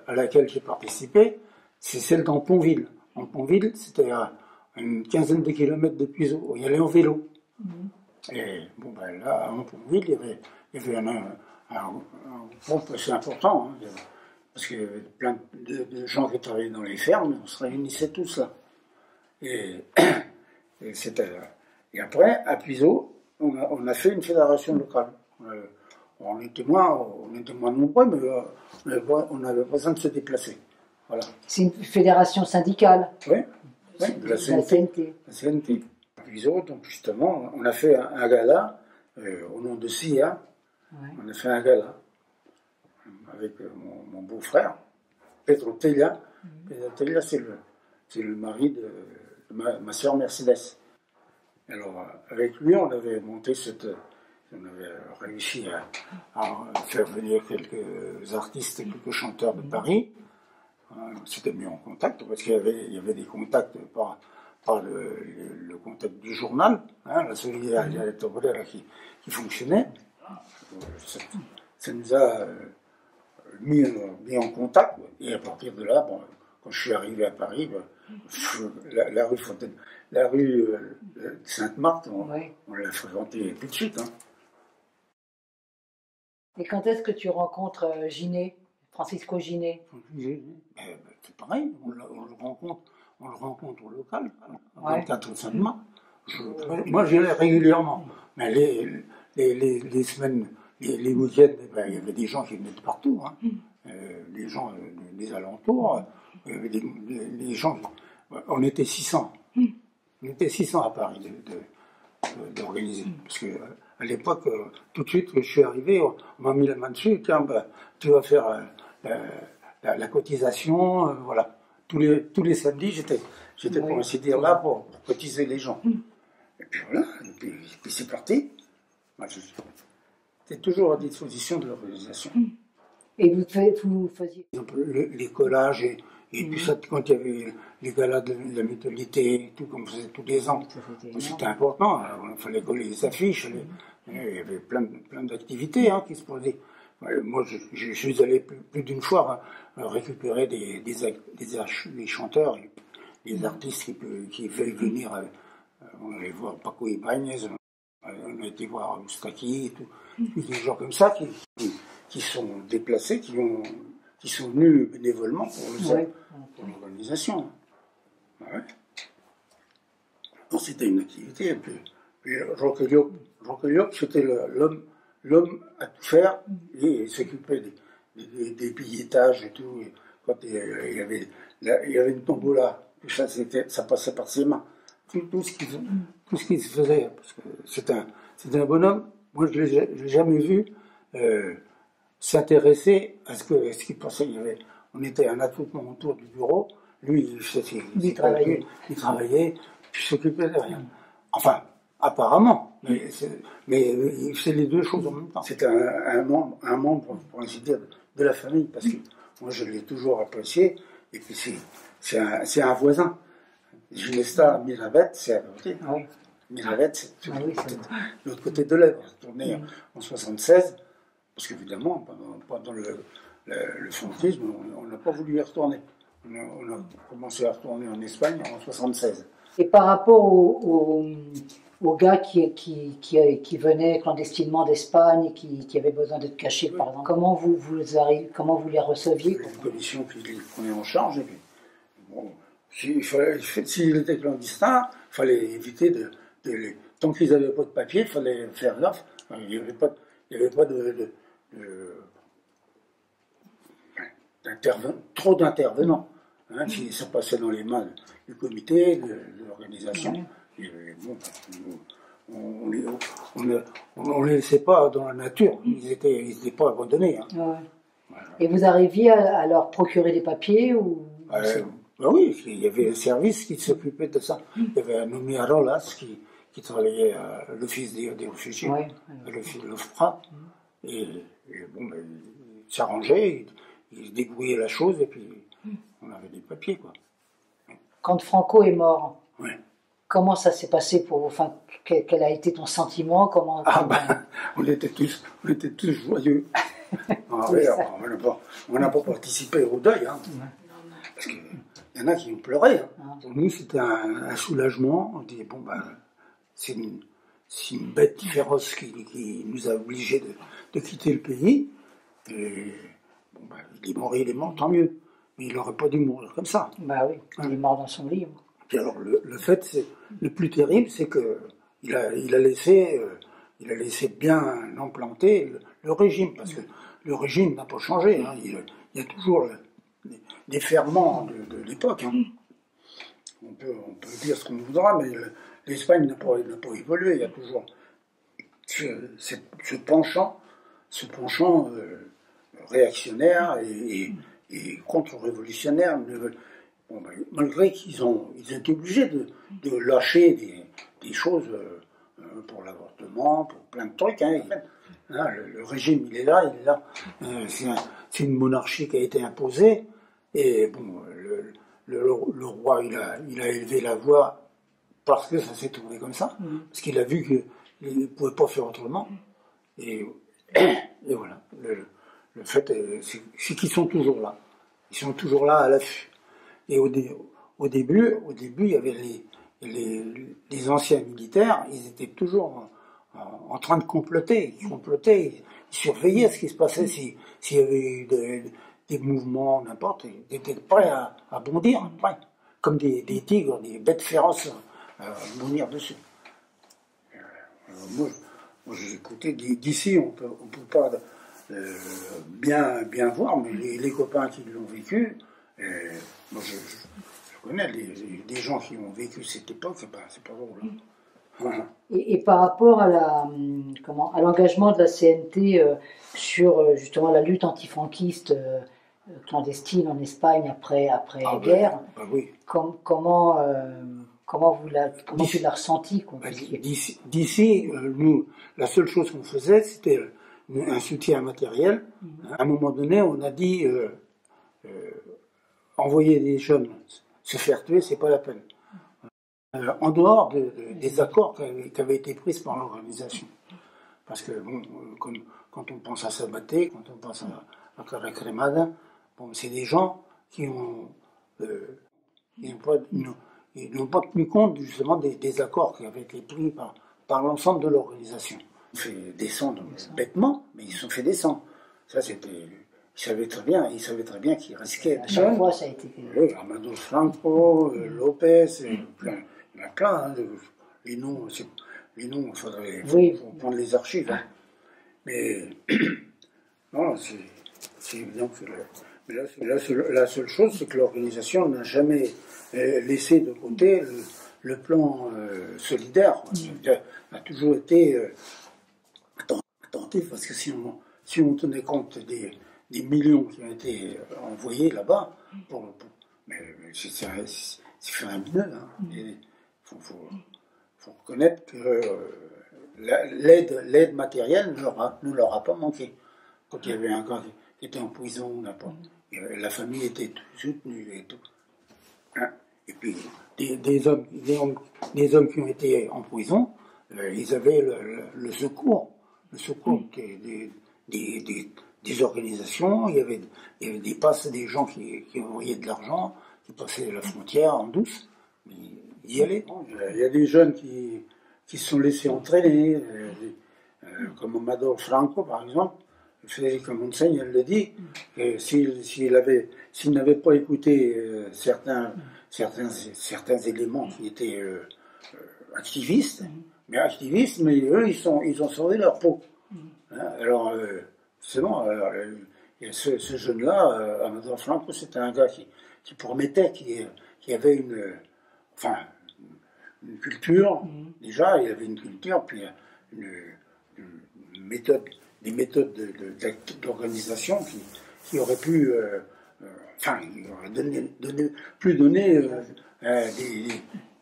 à laquelle j'ai participé, c'est celle dans Pontville. En Pontville, c'était à une quinzaine de kilomètres de Puiseaux. On y allait en vélo. Et là, en Pontville, il y avait un groupe assez important. Hein. parce qu'il y avait plein de gens qui travaillaient dans les fermes, on se réunissait tous là. Et, et après, à Puiseaux, on a fait une fédération locale. On était moins nombreux, mais on avait besoin de se déplacer. Voilà. C'est une fédération syndicale. Oui, de la CNT. La CNT. À Puiseaux, donc justement, on a fait un gala, au nom de SIA, on a fait un gala avec mon beau-frère, Pedro Tella. Pedro Tella, c'est le mari de ma sœur Mercedes. Alors, avec lui, on avait monté on avait réussi à faire venir quelques artistes et quelques chanteurs de Paris. On s'était mis en contact, parce qu'il y avait des contacts par le contact du journal, la solidarité obrera qui fonctionnait. Ça nous a mis en contact, et à partir de là, bon, quand je suis arrivé à Paris, la rue Sainte-Marthe, on l'a fréquentée tout de suite. Et quand est-ce que tu rencontres Ginet, Francisco Ginet? C'est pareil, on le rencontre au local, à 24 Sainte-Marthe. Moi, j'y allais régulièrement, mais les semaines, les week-ends, il y avait des gens qui venaient de partout, les gens des alentours, il y avait des gens. On était 600. On était 600 à Paris d'organiser. Parce que à l'époque, tout de suite que je suis arrivé, on m'a mis la main dessus. Tiens, tu vas faire la cotisation. Voilà. Tous les samedis, j'étais pour ainsi dire là pour cotiser les gens. Et puis voilà. Et puis c'est parti. Moi, j'étais toujours à disposition de l'organisation. Et vous faisiez les collages et puis ça, quand il y avait les galas de la mutualité et tout, comme on faisait tous les ans, c'était important. Il fallait coller les affiches, il y avait plein d'activités qui se posaient. Moi, je suis allé plus d'une fois récupérer des chanteurs, des artistes qui veulent venir. On allait voir Paco Ibáñez, on a été voir Moustaki, des gens comme ça qui sont déplacés, qui sont venus bénévolement pour l'organisation. Donc c'était une activité. Et puis Roqueliop, c'était l'homme à tout faire, et il s'occupait des billetages et tout. Et quand il y avait une tombola, tout ça, ça passait par ses mains. Tout ce qui se faisait, parce que c'était un bonhomme. Moi, je l'ai jamais vu s'intéresser à ce qui passait. On était un attroupement autour du bureau. Lui, il travaillait, puis il s'occupait de rien. Enfin, apparemment, mais il faisait les deux choses en même temps. C'était un membre, pour ainsi dire, de la famille, parce que moi, je l'ai toujours apprécié, et puis c'est un voisin. Ginesta, Miravet, c'est à côté. Miravet, c'est de l'autre côté de l'Èbre. Tourné en 1976. Parce qu'évidemment, pendant le franquisme, on n'a pas voulu y retourner. On a commencé à retourner en Espagne en 1976. Et par rapport aux gars qui venaient clandestinement d'Espagne, qui avaient besoin d'être cachés, par exemple, comment vous les receviez? Une commission qui les prenait en charge. Et puis, bon, s'il était clandestin, il fallait éviter tant qu'ils n'avaient pas de papier, il fallait faire gaffe. Il n'y avait pas trop d'intervenants. Si ça passait dans les mains du comité, de l'organisation, on ne les laissait pas dans la nature. Ils n'étaient pas abandonnés. Voilà. Et vous arriviez à leur procurer des papiers ou... Oui, il y avait un service qui s'occupait de ça. Il y avait un nommé Rolas qui travaillait à l'Office des réfugiés, à l'OFPRA. Et bon, il s'arrangeait, il débrouillait la chose, et puis on avait des papiers, quoi. Quand Franco est mort, comment ça s'est passé pour vous? Enfin, quel a été ton sentiment? On était tous joyeux. On n'a pas participé au deuil, parce qu'il y en a qui ont pleuré. Pour nous, c'était un soulagement. On dit, bon, c'est une bête féroce qui nous a obligés de quitter le pays. Et Bon, ben, il est mort, tant mieux. Mais il n'aurait pas dû mourir comme ça. Bah oui, il est mort dans son lit. Puis alors, le fait, le plus terrible, c'est que il a laissé bien implanter le régime, parce que le régime n'a pas changé. Hein. Il y a toujours des ferments de l'époque. Hein. On peut dire ce qu'on voudra, mais l'Espagne n'a pas évolué. Il y a toujours ce penchant réactionnaire et contre-révolutionnaire. Bon, ben, malgré qu'ils étaient obligés de lâcher des choses pour l'avortement, pour plein de trucs. Hein. Hein, le régime, il est là. C'est une monarchie qui a été imposée. Et bon, le roi, il a élevé la voix parce que ça s'est tourné comme ça, parce qu'il a vu qu'il ne pouvait pas faire autrement. Et voilà. Le fait, c'est qu'ils sont toujours là. Ils sont toujours là à l'affût. Et au début, il y avait les anciens militaires, ils étaient toujours en train de comploter. Ils surveillaient ce qui se passait. S'il y avait eu des mouvements, n'importe, ils étaient prêts à bondir, prêts, comme des tigres, des bêtes féroces à bondir dessus. Moi, écoutez, d'ici, on peut pas bien voir, mais les copains qui l'ont vécu, moi je connais des gens qui ont vécu cette époque, c'est pas drôle. Hein. Voilà. Et par rapport à l'engagement de la CNT sur justement la lutte antifranquiste clandestine en Espagne après la guerre, Oui. Comment tu l'as ressenti quoi, D'ici, nous, la seule chose qu'on faisait, c'était un soutien matériel. À un moment donné, on a dit envoyer des jeunes se faire tuer, c'est pas la peine. En dehors des accords qui avaient été pris par l'organisation. Parce que bon, quand on pense à Sabaté, quand on pense à Clara Cremada, bon, c'est des gens qui n'ont pas tenu compte justement des accords qui avaient été pris par l'ensemble de l'organisation. Ils se sont fait descendre bêtement, mais ils se sont fait descendre. Ça, c'était... Ils savaient très bien qu'ils risquaient. À chaque fois, ça a été... Oui, Amado Franco, Lopez, il y en a plein. Hein, les noms, il faudrait prendre les archives. Hein. Mais non, c'est évident que... La seule chose, c'est que l'organisation n'a jamais laissé de côté le plan solidaire. Elle a toujours été attentif, parce que si on tenait compte des millions qui ont été envoyés là-bas, c'est faramineux. Hein. Il faut reconnaître que l'aide matérielle ne leur a pas manqué. Quand il y avait un gars qui était en prison, la famille était soutenue et tout. Hein. Et puis, des hommes qui ont été en prison, ils avaient le secours des organisations. Il y avait des passes, des gens qui envoyaient de l'argent, qui passaient la frontière en douce, mais ils y allaient. Il y a des jeunes qui se sont laissés entraîner, comme Amador Franco par exemple. Federico Monseigne, elle le dit, s'il n'avait pas écouté certains éléments qui étaient activistes, mais eux, ils ont sauvé leur peau. Hein, alors, c'est bon, ce jeune-là, Amador Franco, c'était un gars qui promettait, qui avait une culture, déjà, il avait une culture, puis une méthode, des méthodes d'organisation qui auraient pu, il aurait pu donner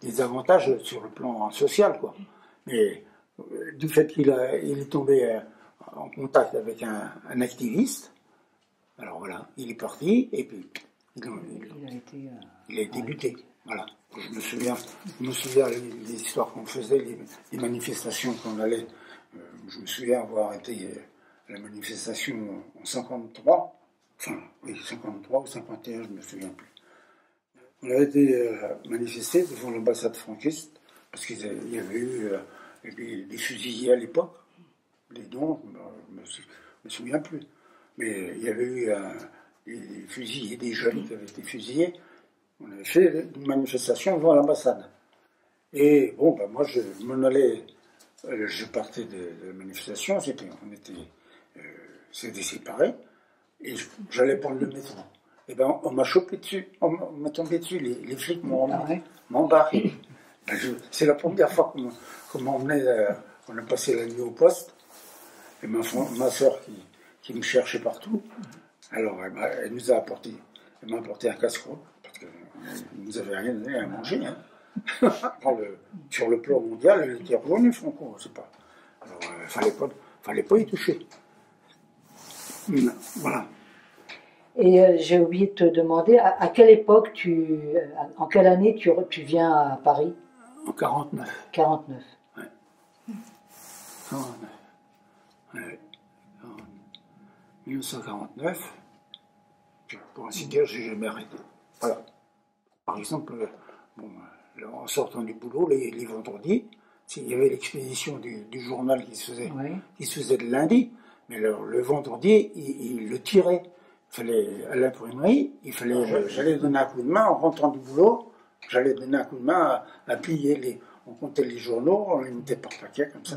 des avantages sur le plan social, quoi. Mais du fait qu'il est tombé en contact avec un activiste, alors voilà, il est parti et puis il a été buté. Voilà. Je me souviens des histoires qu'on faisait, les manifestations qu'on allait. Je me souviens avoir été à la manifestation en 53, 53 ou 51, je ne me souviens plus. On avait été manifesté devant l'ambassade franquiste, parce qu'il y avait eu des fusillés à l'époque, les dons, je ne me souviens plus. Mais il y avait eu des fusillés, des jeunes qui avaient été fusillés. On avait fait une manifestation devant l'ambassade. Et bon, ben moi, je m'en allais, je partais de la manifestation, c'était séparés, et j'allais prendre le métro. Et ben, on m'a chopé dessus, on m'a tombé dessus, les flics m'ont embarqué. Ben, c'est la première fois qu'on m'emmenait, on a passé la nuit au poste, et ma soeur qui me cherchait partout, alors elle m'a apporté un casse-croûte, parce qu'elle ne nous avait rien donné à manger. Hein. Sur le plan mondial, elle était revenue, Franco, je sais pas. Alors, fallait pas y toucher. Voilà. Et j'ai oublié de te demander, à quelle époque en quelle année tu viens à Paris? En 49. 49. Ouais. 49. Ouais. 1949, pour ainsi dire, j'ai jamais arrêté. Voilà. Par exemple, bon, en sortant du boulot, les vendredis, il y avait l'expédition du journal qui se faisait le lundi, mais le vendredi, il le tirait. Il fallait, à l'imprimerie, j'allais donner un coup de main en rentrant du boulot, j'allais donner un coup de main à plier on comptait les journaux, on les mettait par paquet comme ça.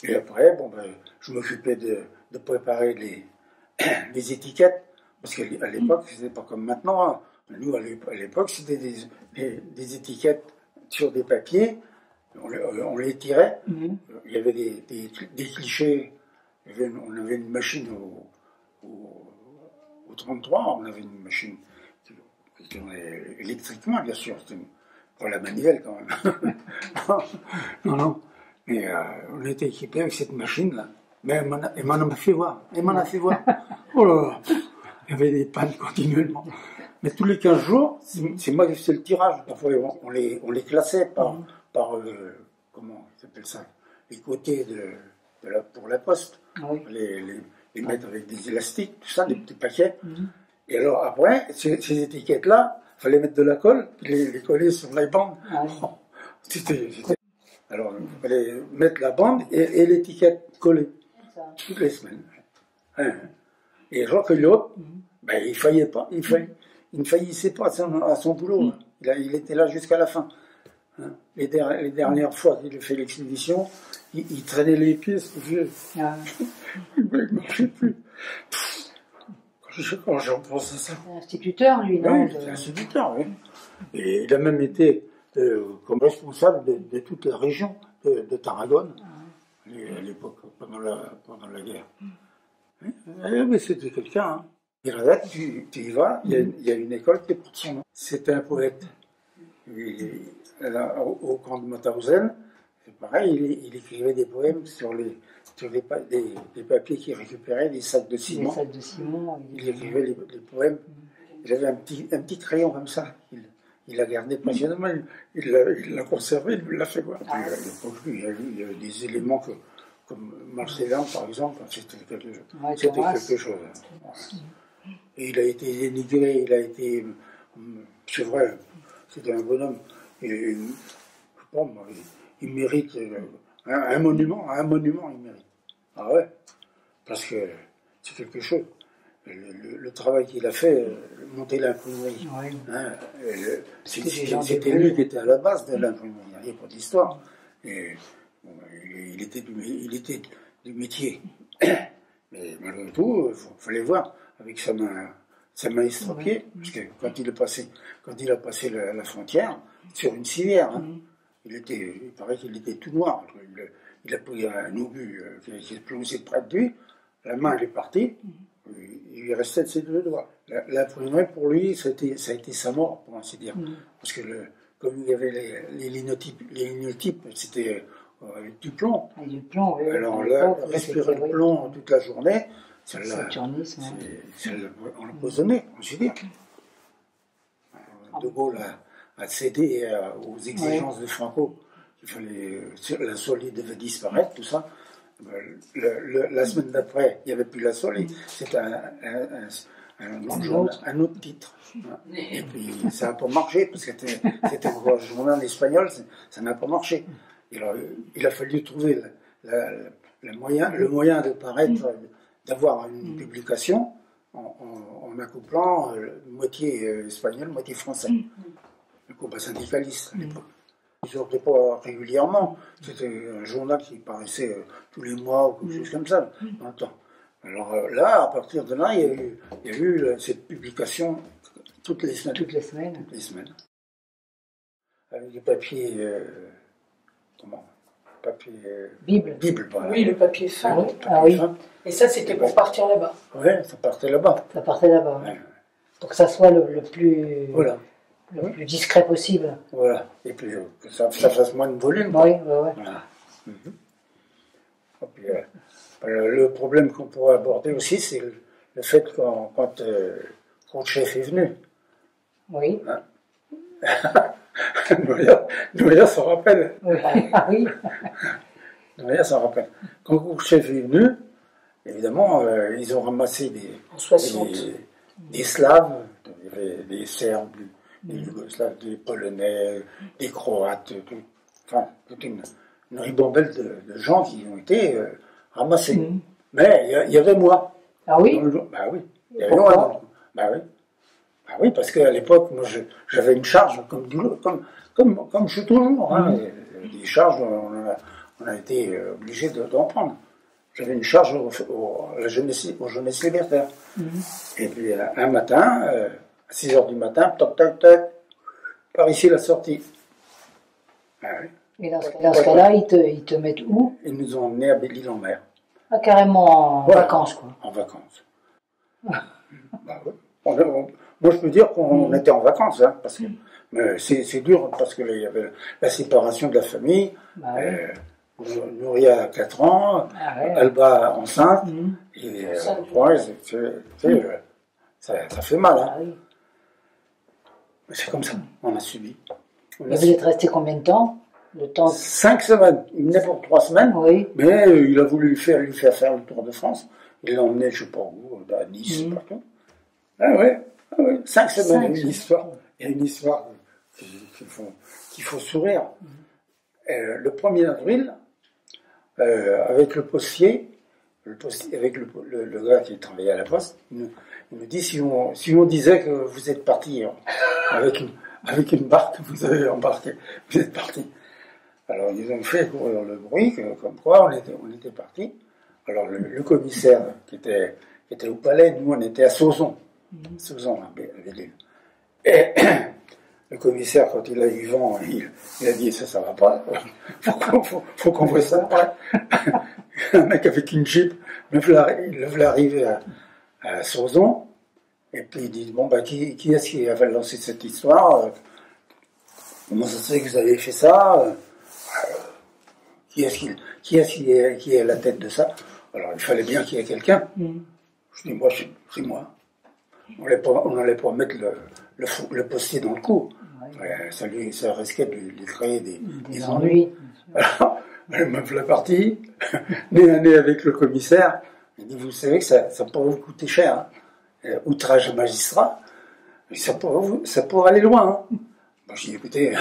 Et après, bon, ben, je m'occupais de préparer les étiquettes, parce qu'à l'époque, c'était pas comme maintenant. Hein. Nous, à l'époque, c'était des étiquettes sur des papiers, on les tirait. Il y avait des clichés. On avait une machine au 33, on avait une machine qui tournait électriquement, bien sûr. C'était pas la manuelle quand même. Non. Mais on était équipés avec cette machine-là. Mais elle m'en a fait voir. Oh là là. Il y avait des pannes continuellement. Mais tous les 15 jours, c'est moi qui faisais le tirage. Parfois, on les classait par comment ça s'appelle ça, les côtés pour la poste. Oui. Les mettre avec des élastiques, tout ça, des petits paquets. Et alors après, ces étiquettes-là, il fallait mettre de la colle, les coller sur les bandes. Alors, il fallait mettre la bande et l'étiquette collée. Toutes les semaines. Et Jacques Eliot, ben, il ne faillissait pas à son boulot. Il était là jusqu'à la fin. Les dernières fois qu'il a fait l'expédition, il traînait les pieds, ce vieux. Il ne marchait plus. Quand j'en pense à ça. Instituteur, lui, non? Oui, il était instituteur, oui. Et il a même été comme responsable de toute la région de Tarragone, à l'époque, pendant la guerre. Mais c'était quelqu'un. Hein. Et là, tu y vas, il y a une école qui porte son nom. C'était un poète. Au camp de Mauthausen, c'est pareil, il écrivait des poèmes sur des papiers qu'il récupérait, des sacs de ciment. Des sacs de ciment. Il écrivait les poèmes. Il avait un petit crayon comme ça. Il l'a gardé passionnément, il l'a conservé, il me l'a fait voir. À l'époque, il y avait des éléments comme Marcellin, par exemple, c'était quelque chose. Et il a été dénigré, c'est vrai, c'était un bonhomme. Il mérite un monument, il mérite. Ah ouais, parce que c'est quelque chose. Le travail qu'il a fait, monter l'imprimerie, c'était lui qui était à la base de l'imprimerie, il n'y a pas d'histoire. Et bon, il était du métier. Mais malgré tout, il fallait voir avec sa main estropiée, parce que quand il a passé la frontière, sur une civière, il paraît qu'il était tout noir. Il a pris un obus qui explosé près de lui, la main elle est partie, il lui restait de ses deux doigts. L'imprimerie pour lui, ça a été sa mort, pour ainsi dire. Parce que comme il y avait les lignotypes, c'était avec du plomb. Avec du plomb, oui. Alors là, respirer le plomb toute la journée, ça l'a empoisonné, on peut dire. De Gaulle a cédé aux exigences de Franco. Il fallait, la Soli devait disparaître, tout ça. La semaine d'après, il n'y avait plus la Soli. C'était un autre titre. Et puis ça n'a pas marché, parce que c'était un journal espagnol, ça n'a pas marché. Alors, il a fallu trouver le moyen de paraître, d'avoir une publication en accouplant moitié espagnol, moitié français. Le combat syndicaliste à l'époque. Ils ne sortaient pas régulièrement. C'était un journal qui paraissait tous les mois ou quelque chose comme ça, dans le temps. Alors là, à partir de là, il y a eu cette publication toutes les semaines. Toutes les semaines. Toutes les semaines. Avec du papier. Papier. Bible. Bible, voilà. Oui, le papier fin. Oui. Oui. Fin. Et ça, c'était pour partir là-bas. Oui, ça partait là-bas. Ça partait là-bas. Ouais. Pour que ça soit le plus, Voilà. le plus discret possible. Voilà. Et puis que ça fasse moins de volume. Oui, oui, oui. Voilà. Et puis, le problème qu'on pourrait aborder aussi, c'est le fait que quand Khrouchtchev est venu, Oui. Nouria s'en rappelle. Oui. Ah oui. Nouria s'en rappelle. Quand Khrouchtchev est venu, évidemment, ils ont ramassé En 60. des Slaves, il y avait des Serbes, des Yougoslaves, des Polonais, des Croates, toute une ribambelle de gens qui ont été ramassés. Mais il y avait moi. Ah oui. Bah oui. Il y avait moi. Bah oui. Bah oui, parce qu'à l'époque, moi, j'avais une charge comme je suis toujours. Hein, des charges, on a été obligé d'en prendre. J'avais une charge aux jeunesses libertaires. Et puis un matin, à 6h du matin, toc, toc, toc, par ici la sortie. Ah oui. Et dans ce cas-là, ils te mettent où? Ils nous ont emmenés à Belle-Île-en-Mer. Ah, carrément en vacances, quoi. En vacances. Bah oui. Moi, je peux dire qu'on était en vacances, hein, parce que mais c'est dur, parce qu'il y avait la séparation de la famille. Bah oui. Nouria a 4 ans, Alba enceinte, et ouais, ça fait mal. Hein. Ah oui. Mais c'est comme ça, on a subi. Et vous êtes resté combien de temps? Le temps 5 semaines. Il venait pour 3 semaines, oui. mais il a voulu lui faire faire le tour de France. Il l'a emmené, je ne sais pas où, à Nice, partout. Ah ouais, 5 semaines, il y a une histoire qu'il faut sourire. Le 1er avril, avec le postier, avec le gars qui travaillait à la poste, il me dit si on disait que vous êtes parti avec une barque, vous avez embarqué, vous êtes parti. Alors ils ont fait courir le bruit, comme quoi on était parti. Alors le commissaire qui était au palais, nous on était à Sauzon, à Belle-Île. Et le commissaire, quand il a eu vent, il a dit ça va pas, faut qu'on voit ça. Un mec avec une jeep, le voilà arrivé à Sauzon, et puis il dit bon qui est-ce qui avait lancé cette histoire? Comment ça se fait que vous avez fait ça? Qui est qui est à la tête de ça? Alors il fallait bien qu'il y ait quelqu'un. Je dis moi c'est moi. On n'allait pas mettre le postier dans le coup. Ça risquait de lui créer des ennuis. Alors, me voilà parti, nez à nez avec le commissaire. Il dit, vous savez que ça pourrait vous coûter cher. Hein. Outrage magistrat, ça pourrait aller loin. Hein. Bon, je dis, écoutez,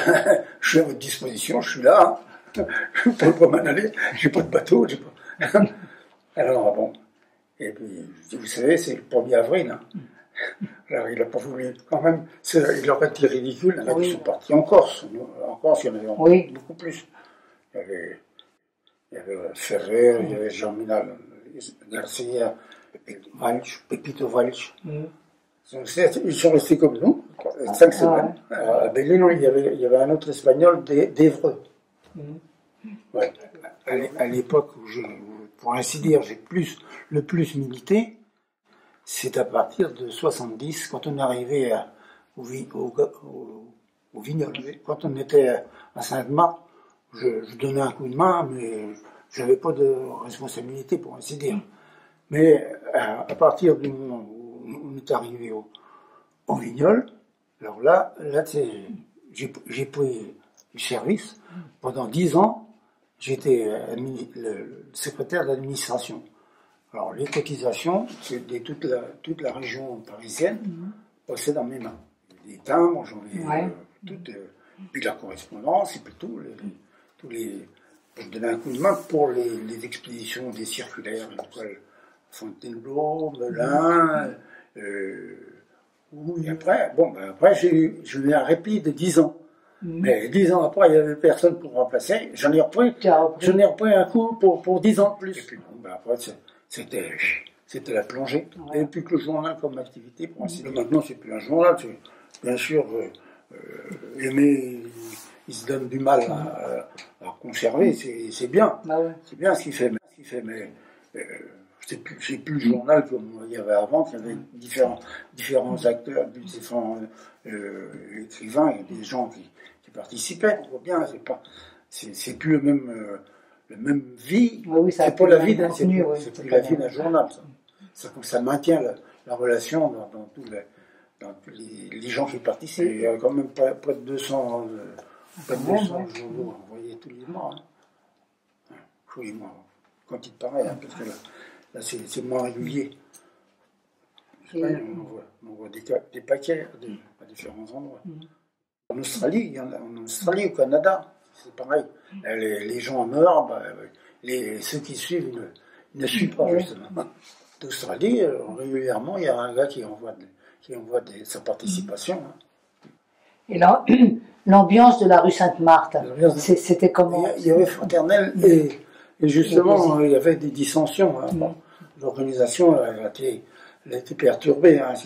je suis à votre disposition, je suis là. Hein. Je ne peux pas m'en aller, j'ai pas de bateau. Alors, bon. Et puis, je dis, vous savez, c'est le 1er avril. Hein. Alors, il n'a pas voulu, quand même, il aurait été ridicule. Là, ils sont partis en Corse. En Corse, il y en avait beaucoup plus. Il y avait Ferrer, il y avait Jean-Minal Garcia, Pepito Valch. Ils sont restés comme nous, 5 semaines. À Belle-Île, il y avait un autre Espagnol, d'Évreux. Ouais. À l'époque où pour ainsi dire, j'ai le plus milité, c'est à partir de 70, quand on est arrivé au Vignoles. Quand on était à Sainte-Marthe, je donnais un coup de main, mais je n'avais pas de responsabilité, pour ainsi dire. Mais à partir du moment où on est arrivé au Vignoles, alors là j'ai pris le service. Pendant 10 ans, j'étais le secrétaire d'administration. Alors les cotisations de toute la région parisienne passaient dans mes mains. Les timbres, j'en ai puis la correspondance, et puis tous les je donnais un coup de main pour les expéditions des circulaires, Fontainebleau, Melun, et après, après j'ai eu un répit de 10 ans. Mais 10 ans après, il n'y avait personne pour remplacer. J'en ai repris un coup pour 10 ans de plus. Et puis après, c'était la plongée. Il n'y avait plus que le journal comme activité. Pour ainsi dire. Maintenant, c'est plus un journal. Bien sûr, aimer, il se donne du mal à conserver. C'est bien. C'est bien ce qu'il fait. Mais c'est plus le journal comme il y avait avant, qu'il y avait différents acteurs, différents écrivains, il y a des gens qui participaient, on voit bien, c'est plus le même vie, c'est pas la vie d'un, c'est plus la vie d'un journal, ça maintient la relation dans tous les gens qui participent. Il y a quand même près de 200 journaux envoyés tous les mois, tous les mois, quand il paraît, parce que là c'est moins régulier. On voit des paquets à différents endroits. En Australie, il y en a, en Australie, au Canada, c'est pareil. Les gens meurent, ceux qui suivent ne suivent pas, justement. D'Australie, régulièrement, il y a un gars qui envoie sa participation. Et là, l'ambiance de la rue Sainte-Marthe, c'était comment? Il y avait fraternel et justement, il y avait des dissensions. L'organisation a été perturbée. Il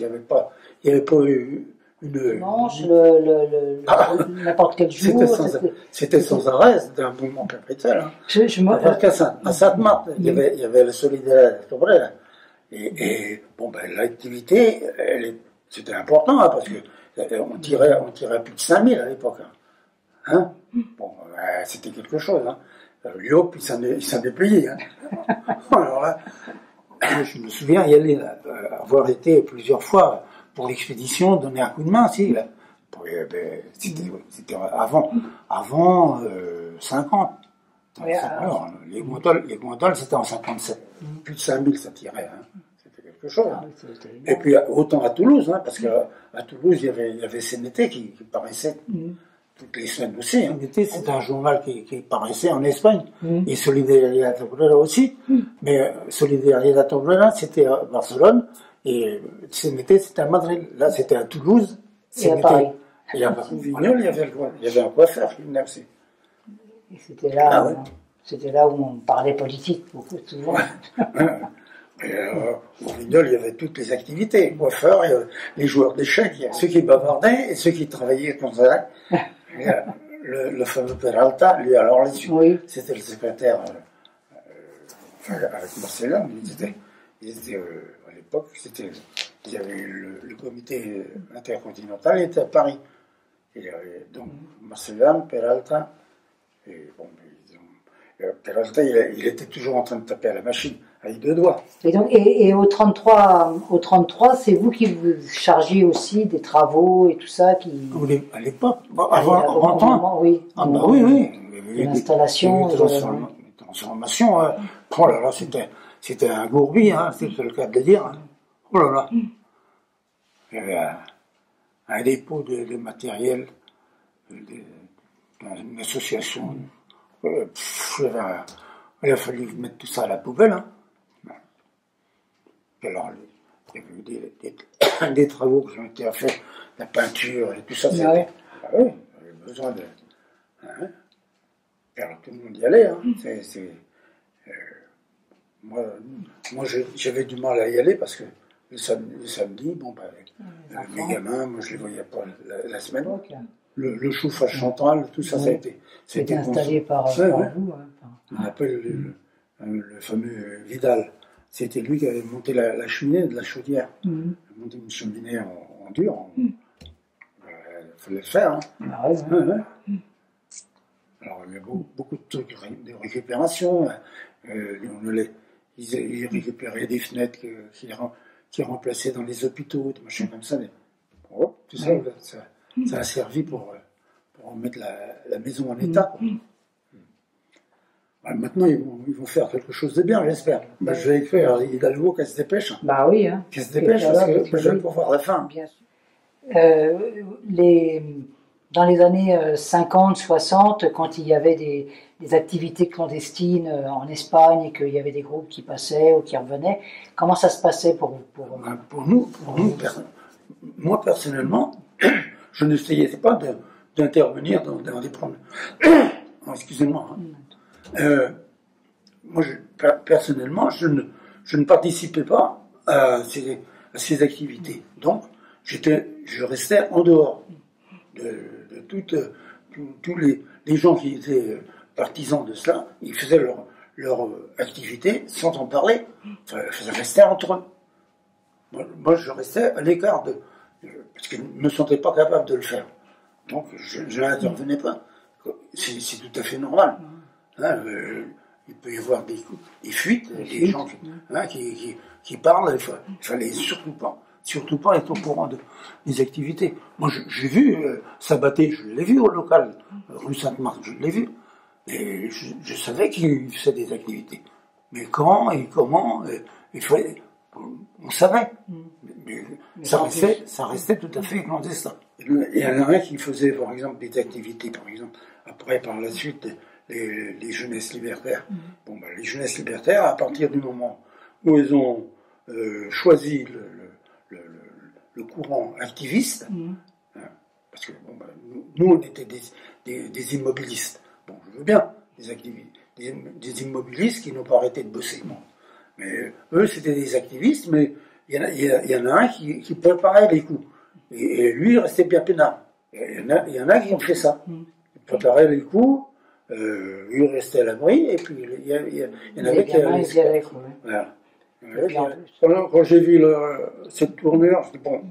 n'y avait pas eu dimanche, n'importe quel jour. C'était sans arrêt, c'était un mouvement perpétuel. À Sainte-Marthe, il y avait le solidaire Tobrel. Et l'activité, c'était important, parce que on tirait plus de 5000 à l'époque. C'était quelque chose. L'IOP, il s'en dépliait. Alors là, je me souviens avoir été plusieurs fois pour l'expédition, donner un coup de main, si. C'était avant 50. Les gondoles, c'était en 57. Plus de 5000, ça tirait. C'était quelque chose. Et puis, autant à Toulouse, parce qu'à Toulouse, il y avait CNT qui paraissait toutes les semaines aussi. CNT, c'était un journal qui paraissait en Espagne. Et Solidaridad Obrera aussi. Mais Solidaridad Obrera, c'était à Barcelone. Et CNT, c'était à Madrid. Là, c'était à Toulouse. Et à Paris. Et à Vignol, il y avait un coiffeur qui venait aussi. Et c'était là où on parlait politique, beaucoup, souvent. Au Vignol, il y avait toutes les activités. Coiffeurs, les joueurs d'échecs, il y a ceux qui bavardaient et ceux qui travaillaient comme ça. Le fameux Peralta, lui, alors là-dessus, c'était le secrétaire avec Marcellin. Il était à l'époque, il y avait le comité intercontinental, il était à Paris. Il y avait donc Marcellin, Peralta, et Peralta, il était toujours en train de taper à la machine, avec 2 doigts. Et au 33, c'est vous qui vous chargiez aussi des travaux et tout ça à l'époque, avant, oui. L'installation. Les transformations, oh là là, c'était un gourbi, c'est le cas de le dire. Oh là là. Il y avait un dépôt de matériel, une association. Il a fallu mettre tout ça à la poubelle. Alors, il y avait eu des travaux qui ont été faits, la peinture et tout ça. Oui, il y avait besoin de. Alors tout le monde y allait. Moi j'avais du mal à y aller parce que le samedi, mes gamins, moi je les voyais pas la semaine. Le chauffage central, tout ça, ça a été installé par vous. On appelle le fameux Vidal. C'était lui qui avait monté la cheminée de la chaudière. Il a monté une cheminée en dur. Il fallait le faire. Alors il y a beaucoup de trucs de récupération. Ils récupéraient des fenêtres qui remplaçaient dans les hôpitaux, des machins comme ça. Tout ça, ça a servi pour remettre la maison en état. Maintenant, ils vont faire quelque chose de bien, j'espère. Je vais écrire Hidalgo qu'elle se dépêche. Qu'elle se dépêche parce que je vais pouvoir la fin. Bien sûr. Dans les années 50, 60, quand il y avait des activités clandestines en Espagne et qu'il y avait des groupes qui passaient ou qui revenaient, comment ça se passait pour vous Pour nous, moi personnellement, je n'essayais pas d'intervenir dans des problèmes. Oh, excusez-moi. Moi, personnellement, je ne participais pas à ces activités. Donc, je restais en dehors de tous les gens qui étaient partisans de cela. Ils faisaient leur activité sans en parler. Ça restait entre eux. Moi, je restais à l'écart parce que je ne me sentais pas capable de le faire. Donc, je n'intervenais pas. C'est tout à fait normal. Hein, il peut y avoir des fuites, des gens qui parlent. Il fallait surtout pas être au courant des activités. Moi, j'ai vu Sabaté, je l'ai vu au local, rue Sainte-Marthe, je l'ai vu. Et je savais qu'il faisait des activités. Mais quand et comment, il fallait... On savait, mais ça restait tout à fait clandestin. Il y en a un qui faisait, par exemple, des activités, par exemple, après, par la suite, les jeunesses libertaires. Bon, ben, les jeunesses libertaires, à partir du moment où ils ont choisi le courant activiste, hein, parce que bon, ben, nous, on était des immobilistes. Bon, je veux bien, des immobilistes qui n'ont pas arrêté de bosser. Bon. Mais eux, c'était des activistes, mais il y en a un qui préparait les coups. Et lui, il restait bien peinard. Il y en a qui ont fait ça. Ils préparaient les coups, lui restait à l'abri, et puis il y en avait qui allaient. Voilà. Quand j'ai vu cette tournure, je dis bon,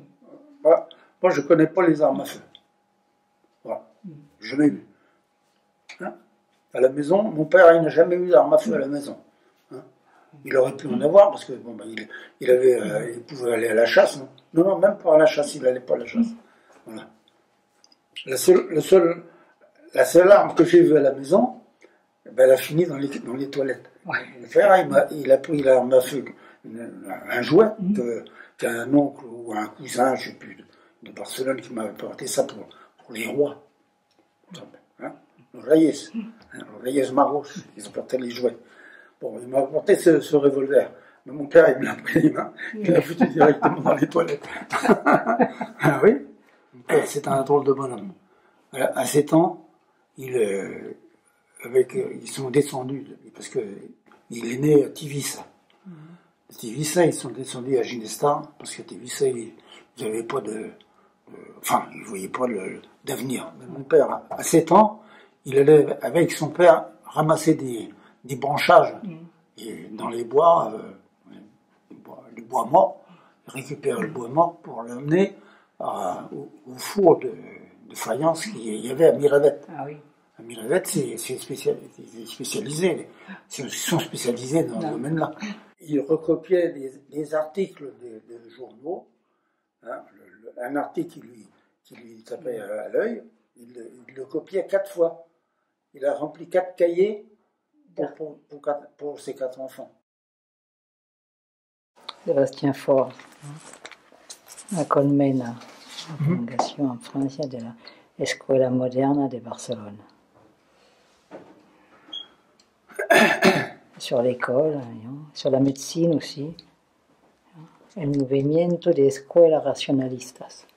moi je connais pas les armes à feu. Voilà. Je n'ai eu. Hein? À la maison, mon père, il n'a jamais eu d'armes à feu à la maison. Il aurait pu en avoir parce que bon, ben, il pouvait aller à la chasse. Non, même pas à la chasse, il n'allait pas à la chasse. Voilà. La seule arme que j'ai vue à la maison, ben, elle a fini dans les toilettes. Ouais. Mon frère, il a pris l'arme à feu, un jouet qu'un oncle ou un cousin, je ne sais plus, de Barcelone qui m'avait porté ça pour les rois. Hein, le Reyes Magos, ils apportaient les jouets. Bon, il m'a apporté ce revolver. Mais mon père, il me l'a pris les mains, il l'a foutu directement dans les toilettes. Ah oui, c'est un drôle de bonhomme. À 7 ans, ils sont descendus, parce que il est né à Tivissa. Tivissa, ils sont descendus à Ginesta, parce que Tivissa, ils n'avaient pas ils ne voyaient pas d'avenir. Mais mon père, à 7 ans, il allait avec son père ramasser des branchages et dans les bois, les bois morts, récupérer le bois mort pour l'amener au four de faïence qu'il y avait à Mirevette. Ah oui. À Mirevette, c'est spécialisé. Ils sont spécialisés dans ce domaine-là. Ils recopiaient des articles de journaux. Hein, un article qui lui tapait à l'œil, il le copiait 4 fois. Il a rempli 4 cahiers pour ses 4 enfants. Sébastien Faure, la Colmena, la prolongation en Francia de la Escuela Moderna de Barcelone. Sur l'école, sur la médecine aussi. El movimiento de escuelas racionalistas.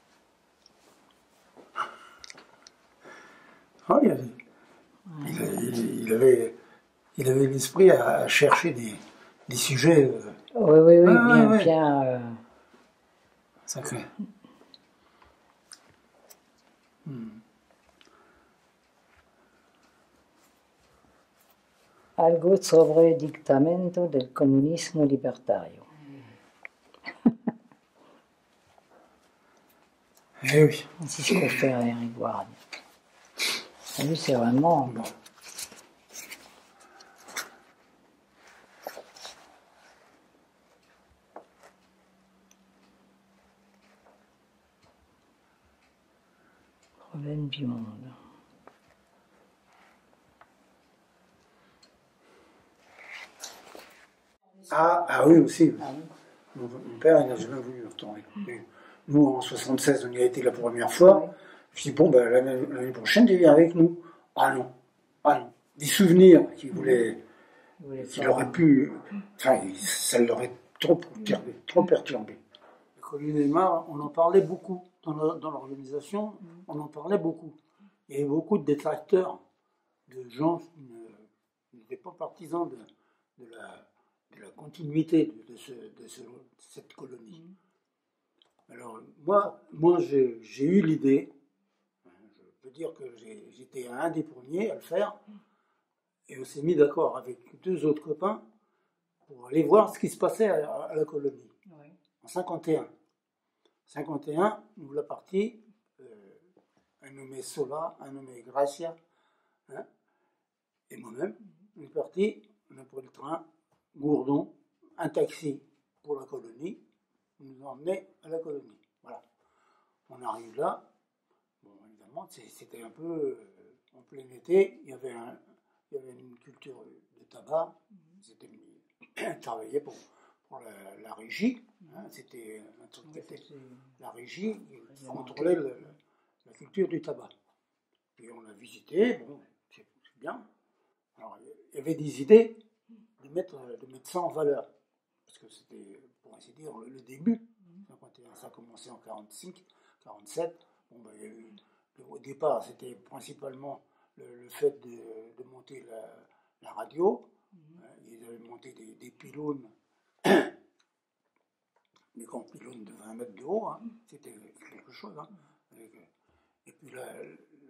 Oh, il avait l'esprit à chercher des sujets. Oui, bien. Sacré. Algo sobre dictamento del comunismo libertario. Eh oui. Francisco Ferrer y Guardia. Lui, c'est vraiment. Bon. Problème du monde. Ah oui, aussi. Mon père, il n'a jamais voulu retourner. Nous, en 76, on y a été la première fois. Je dis, bon, ben, l'année prochaine, tu viens avec nous. Ah non, ah non. Des souvenirs qu'il aurait pu, enfin, ça l'aurait trop perturbé. Le collier Neymar, on en parlait beaucoup dans l'organisation, on en parlait beaucoup. Il y avait beaucoup de détracteurs, de gens qui n'étaient pas partisans de la continuité de cette colonie. Alors, moi j'ai eu l'idée, je peux dire que j'étais un des premiers à le faire, et on s'est mis d'accord avec 2 autres copains pour aller voir ce qui se passait à la colonie. Oui. En 51. 51, nous la partie, un nommé Sola, un nommé Gracia, hein, et moi-même, on est parti, on a pris le train, Gourdon, un taxi pour la colonie, on nous a emmenés à la colonie. Voilà. On arrive là, bon, évidemment, c'était un peu en plein été, il y avait une culture de tabac, ils travaillaient pour la régie, hein, c'était un truc qui était la régie, qui contrôlait la culture du tabac. Puis on a visité, bon, c'est bien. Alors, il y avait des idées de mettre ça en valeur, parce que c'était, pour ainsi dire, le début. Ça a commencé en 45, 47. Bon, ben, au départ, c'était principalement le fait de monter la radio. Ils avaient monté des pylônes, des grands pylônes de 20 mètres de haut. Hein. C'était quelque chose. Hein. Et puis là,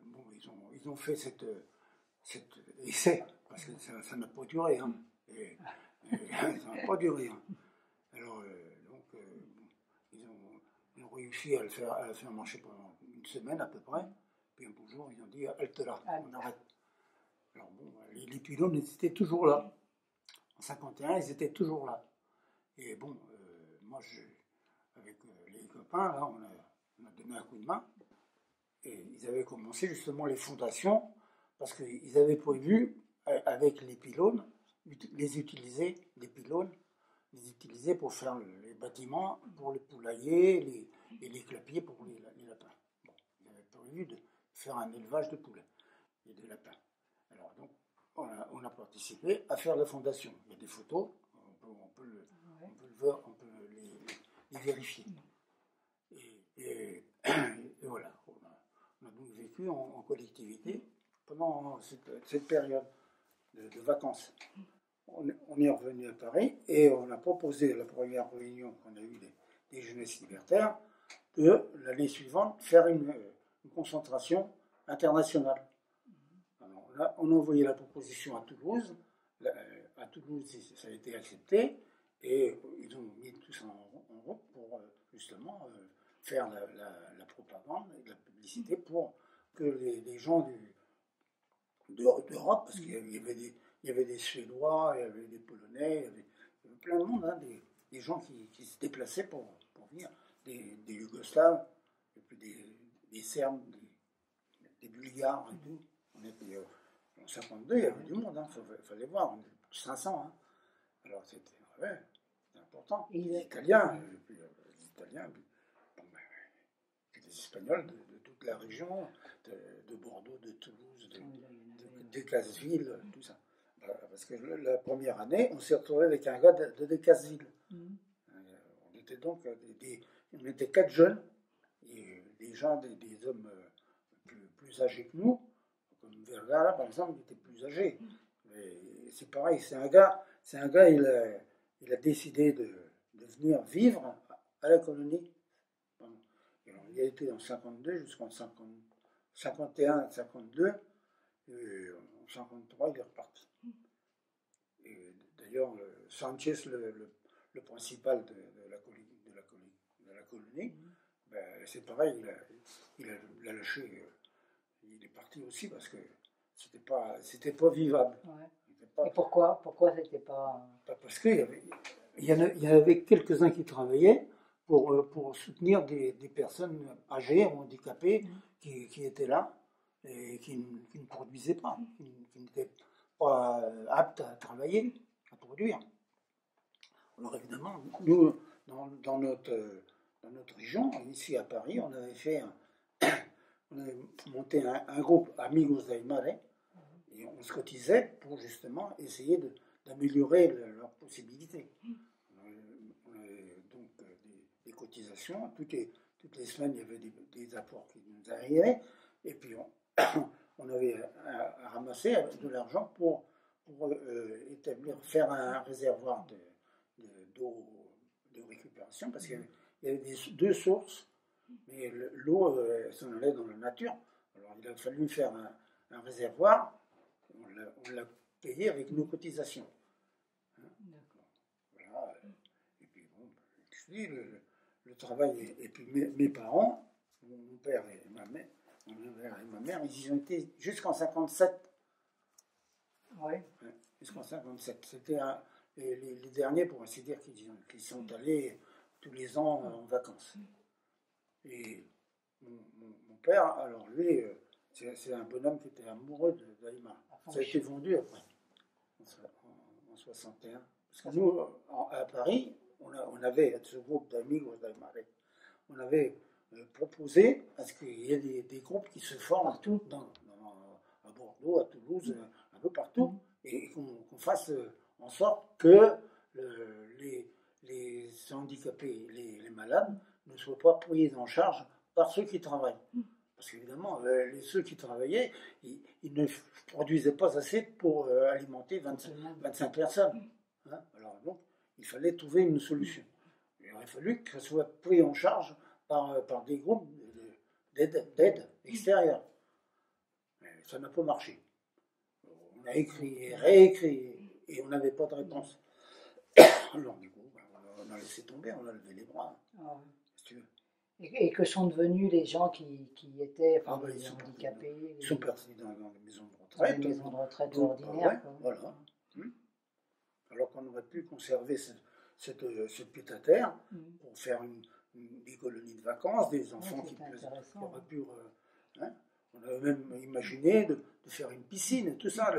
bon, ils ont fait cet essai, parce que ça n'a pas duré. Hein. Ça n'a pas duré. Hein. Alors, ils ont réussi à le faire marcher pendant une semaine à peu près. Puis un beau jour, ils ont dit halte là, on arrête. Alors bon, les pylônes, ils étaient toujours là. En 51, ils étaient toujours là. Et bon, moi, avec les copains, là, on a donné un coup de main. Et ils avaient commencé justement les fondations, parce qu'ils avaient prévu, avec les pylônes, les utiliser pour faire les bâtiments, pour les poulaillers, et les clapiers pour les lapins. Bon, ils avaient prévu de faire un élevage de poulets et de lapins. Alors donc, on a participé à faire la fondation. Il y a des photos, on peut les vérifier. Et voilà, on a donc vécu en collectivité pendant cette période de vacances. On est revenu à Paris et on a proposé à la première réunion qu'on a eue des jeunesses libertaires de l'année suivante faire une concentration internationale. Alors là, on a envoyé la proposition à Toulouse. À Toulouse, ça a été accepté et ils ont mis tout ça en route pour justement faire la propagande et la publicité pour que les gens d'Europe, parce qu'il y avait des Suédois, il y avait des Polonais, il y avait plein de monde, hein, des gens qui se déplaçaient pour venir, des Yougoslaves, et puis des Serbes, des Bulgares et tout. On était, en 52, il y avait du monde, il fallait voir, on était 500. Hein. Alors c'était important. Les Italiens, puis des Espagnols de toute la région, de Bordeaux, de Toulouse, de Decazeville, tout ça. Parce que la première année, on s'est retrouvé avec un gars de Decazeville. On était donc on était 4 jeunes, et des gens, des hommes plus âgés que nous, comme Vergara par exemple, il était plus âgé. Mais c'est pareil, c'est un gars, il a décidé de venir vivre à la colonie. Il a été en 52 jusqu'en 51, 52, et en 53, il est reparti. Et d'ailleurs, Sanchez, le principal de la colonie, ben, c'est pareil, il a lâché, il est parti aussi parce que c'était pas vivable. Ouais. Et pourquoi c'était pas... Parce qu'il y avait quelques-uns qui travaillaient pour soutenir des personnes âgées, handicapées, qui étaient là et qui ne produisaient pas, qui n'étaient pas aptes à travailler, à produire. Alors évidemment, nous, dans notre région, ici à Paris, on avait fait monté un groupe Amigos d'Aymare, et on se cotisait pour justement essayer d'améliorer leurs possibilités. On avait donc des cotisations, toutes les semaines il y avait des apports qui nous arrivaient, et puis on avait à ramasser de l'argent pour faire un réservoir d'eau de récupération, parce qu'il y avait deux sources, mais l'eau s'en allait dans la nature. Alors il a fallu faire un réservoir, on l'a payé avec nos cotisations. Hein? Voilà. Et puis bon, je dis, le travail, et puis mes parents, mon père et ma mère, ils y ont été jusqu'en 57. Ouais. Jusqu'en 57. C'était les derniers, pour ainsi dire, qui sont allés tous les ans en vacances. Et mon père, alors lui, c'est un bonhomme qui était amoureux d'Aymar. Ça a été vendu après, en 61. Parce que nous, à Paris, on avait ce groupe d'Amigos d'Aymar. On avait proposé à ce qu'il y ait des groupes qui se forment partout, à Bordeaux, à Toulouse, un peu partout, et qu'on fasse en sorte que les handicapés, les malades, ne soient pas pris en charge par ceux qui travaillent. Parce qu'évidemment, ceux qui travaillaient, ils ne produisaient pas assez pour alimenter 25 personnes. Hein? Alors donc, il fallait trouver une solution. Il aurait fallu que ça soit pris en charge par des groupes d'aide extérieure. Mais ça n'a pas marché. On a écrit et réécrit, et on n'avait pas de réponse. Alors du coup, on a laissé tomber, on a levé les bras. Si tu veux. Et que sont devenus les gens qui étaient les handicapés? Ils sont partis dans les maisons de retraite. Dans les maisons de retraite ordinaires. Voilà. Alors qu'on aurait pu conserver ce pied-à-terre pour faire des colonies de vacances, des enfants qui auraient pu... on avait même imaginé de faire une piscine et tout ça.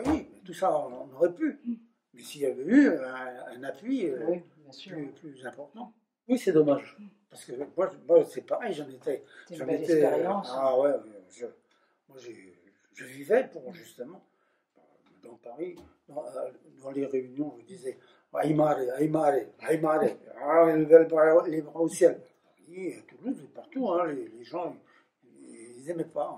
Oui, tout ça, on aurait pu. Mais s'il y avait eu un appui plus important. Oui, c'est dommage. Parce que moi c'est pareil, j'en étais... C'est une belle expérience. Moi, je vivais pour, justement, dans Paris, dans les réunions, je disais Aymare, Aymare, Aymare, les bras au ciel. Et à Toulouse, partout, les gens, ils n'aimaient pas.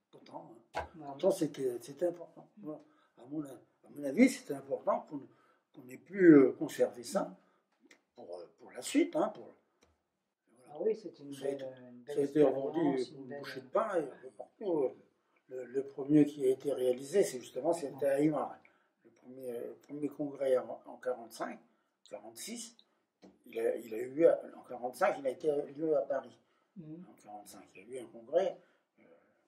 Pourtant, c'était important. Moi, à mon avis, c'était important qu'on ait pu conserver ça pour la suite. Voilà. Oui, c'est une belle ça a été vendu pour une bouchée de pain et partout. Le premier qui a été réalisé, c'était à Aymar. Le premier congrès en 45, 46, il a eu lieu en 45, il a été lieu à Paris. En 45, il y a eu un congrès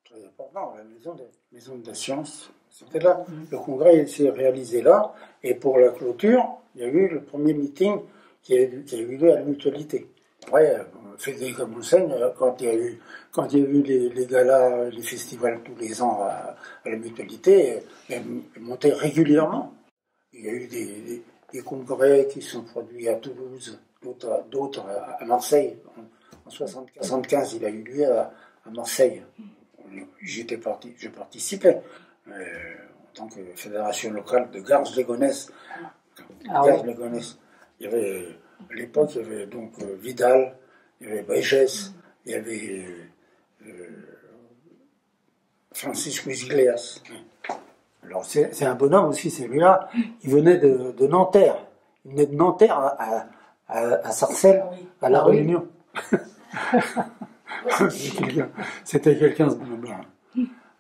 très important, la maison de la science. C'était là. Le congrès s'est réalisé là, et pour la clôture, il y a eu le premier meeting qui a eu lieu à la Mutualité. Ouais, Frédéric Monseigne, quand il y a eu les galas, les festivals tous les ans à la Mutualité, il montait régulièrement. Il y a eu des congrès qui sont produits à Toulouse, d'autres à Marseille. En 75, il a eu lieu à Marseille. Je participais en tant que fédération locale de Garges-les-Gonesse. Garges-les-Gonesse. Il y avait... À l'époque, il y avait donc Vidal, il y avait Baigès, il y avait Francisco Iglesias. Alors, c'est un bonhomme aussi, celui-là. Il venait de Nanterre. Il venait de Nanterre à Sarcelles, à La Réunion. C'était quelqu'un, ce bonhomme-là.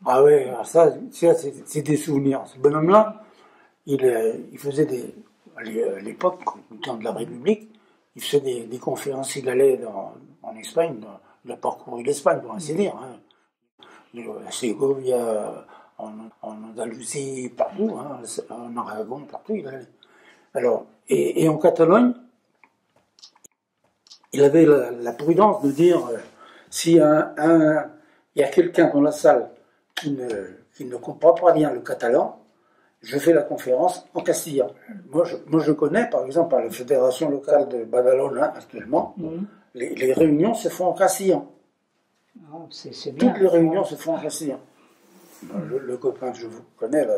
Ah ouais, alors ça c'est des souvenirs. Ce bonhomme-là, il faisait à l'époque, au temps de la République, il faisait des conférences, il allait en Espagne, il a parcouru l'Espagne, pour ainsi dire. À Ségovia, en Andalousie, partout, en Aragon, partout, il allait. Alors, et en Catalogne, il avait la prudence de dire, si il y a quelqu'un dans la salle qui ne comprend pas bien le catalan, je fais la conférence en castillan. Moi, je connais, par exemple, à la fédération locale de Badalona, actuellement, les réunions se font en castillan. Ah, c'est bien. Toutes les réunions se font assis. Le copain que je vous connais, là,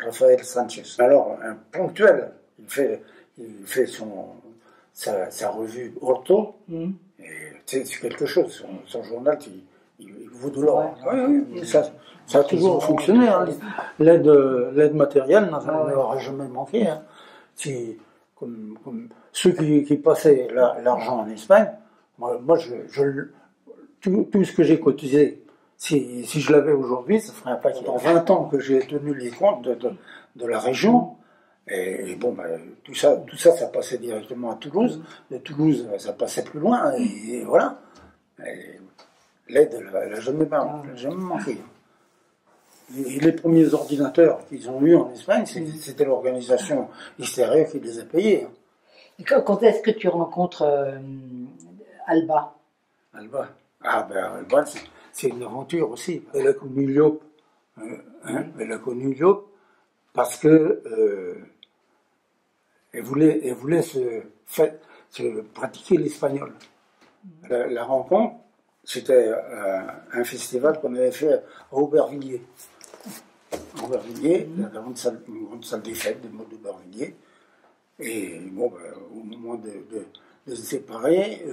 Raphaël Sanchez. Alors, un ponctuel, il fait sa revue ortho, et c'est quelque chose. Son journal, il vaut de l'or. Oui, ça a toujours fonctionné. Hein. L'aide matérielle n'aura jamais manqué. Hein. Comme ceux qui passaient l'argent en Espagne, moi tout ce que j'ai cotisé, si je l'avais aujourd'hui, ça ferait un paquet. Dans 20 ans que j'ai tenu les comptes de la région, et bon, tout ça, ça passait directement à Toulouse. De Toulouse, ça passait plus loin, et voilà. L'aide, elle n'a jamais manqué. Et les premiers ordinateurs qu'ils ont eus en Espagne, c'était l'organisation Hysteria qui les a payés. Et quand est-ce que tu rencontres Alba? Alba. Alba, c'est une aventure aussi. Elle a connu Llop. Elle a connu Llop parce que elle voulait se pratiquer l'espagnol. La rencontre, c'était un festival qu'on avait fait à Aubervilliers. Aubervilliers, une grande salle des fêtes de d'Aubervilliers. Et bon, au moment de se séparer,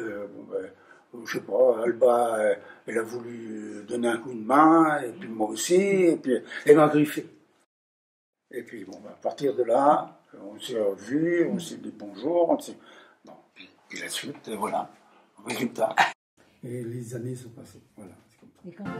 je sais pas, Alba, elle a voulu donner un coup de main, et puis moi aussi, et puis elle m'a griffé. Et puis bon, à partir de là, on s'est revus, on s'est dit bonjour, puis la suite, voilà, résultat. Et les années sont passées, voilà, c'est comme ça.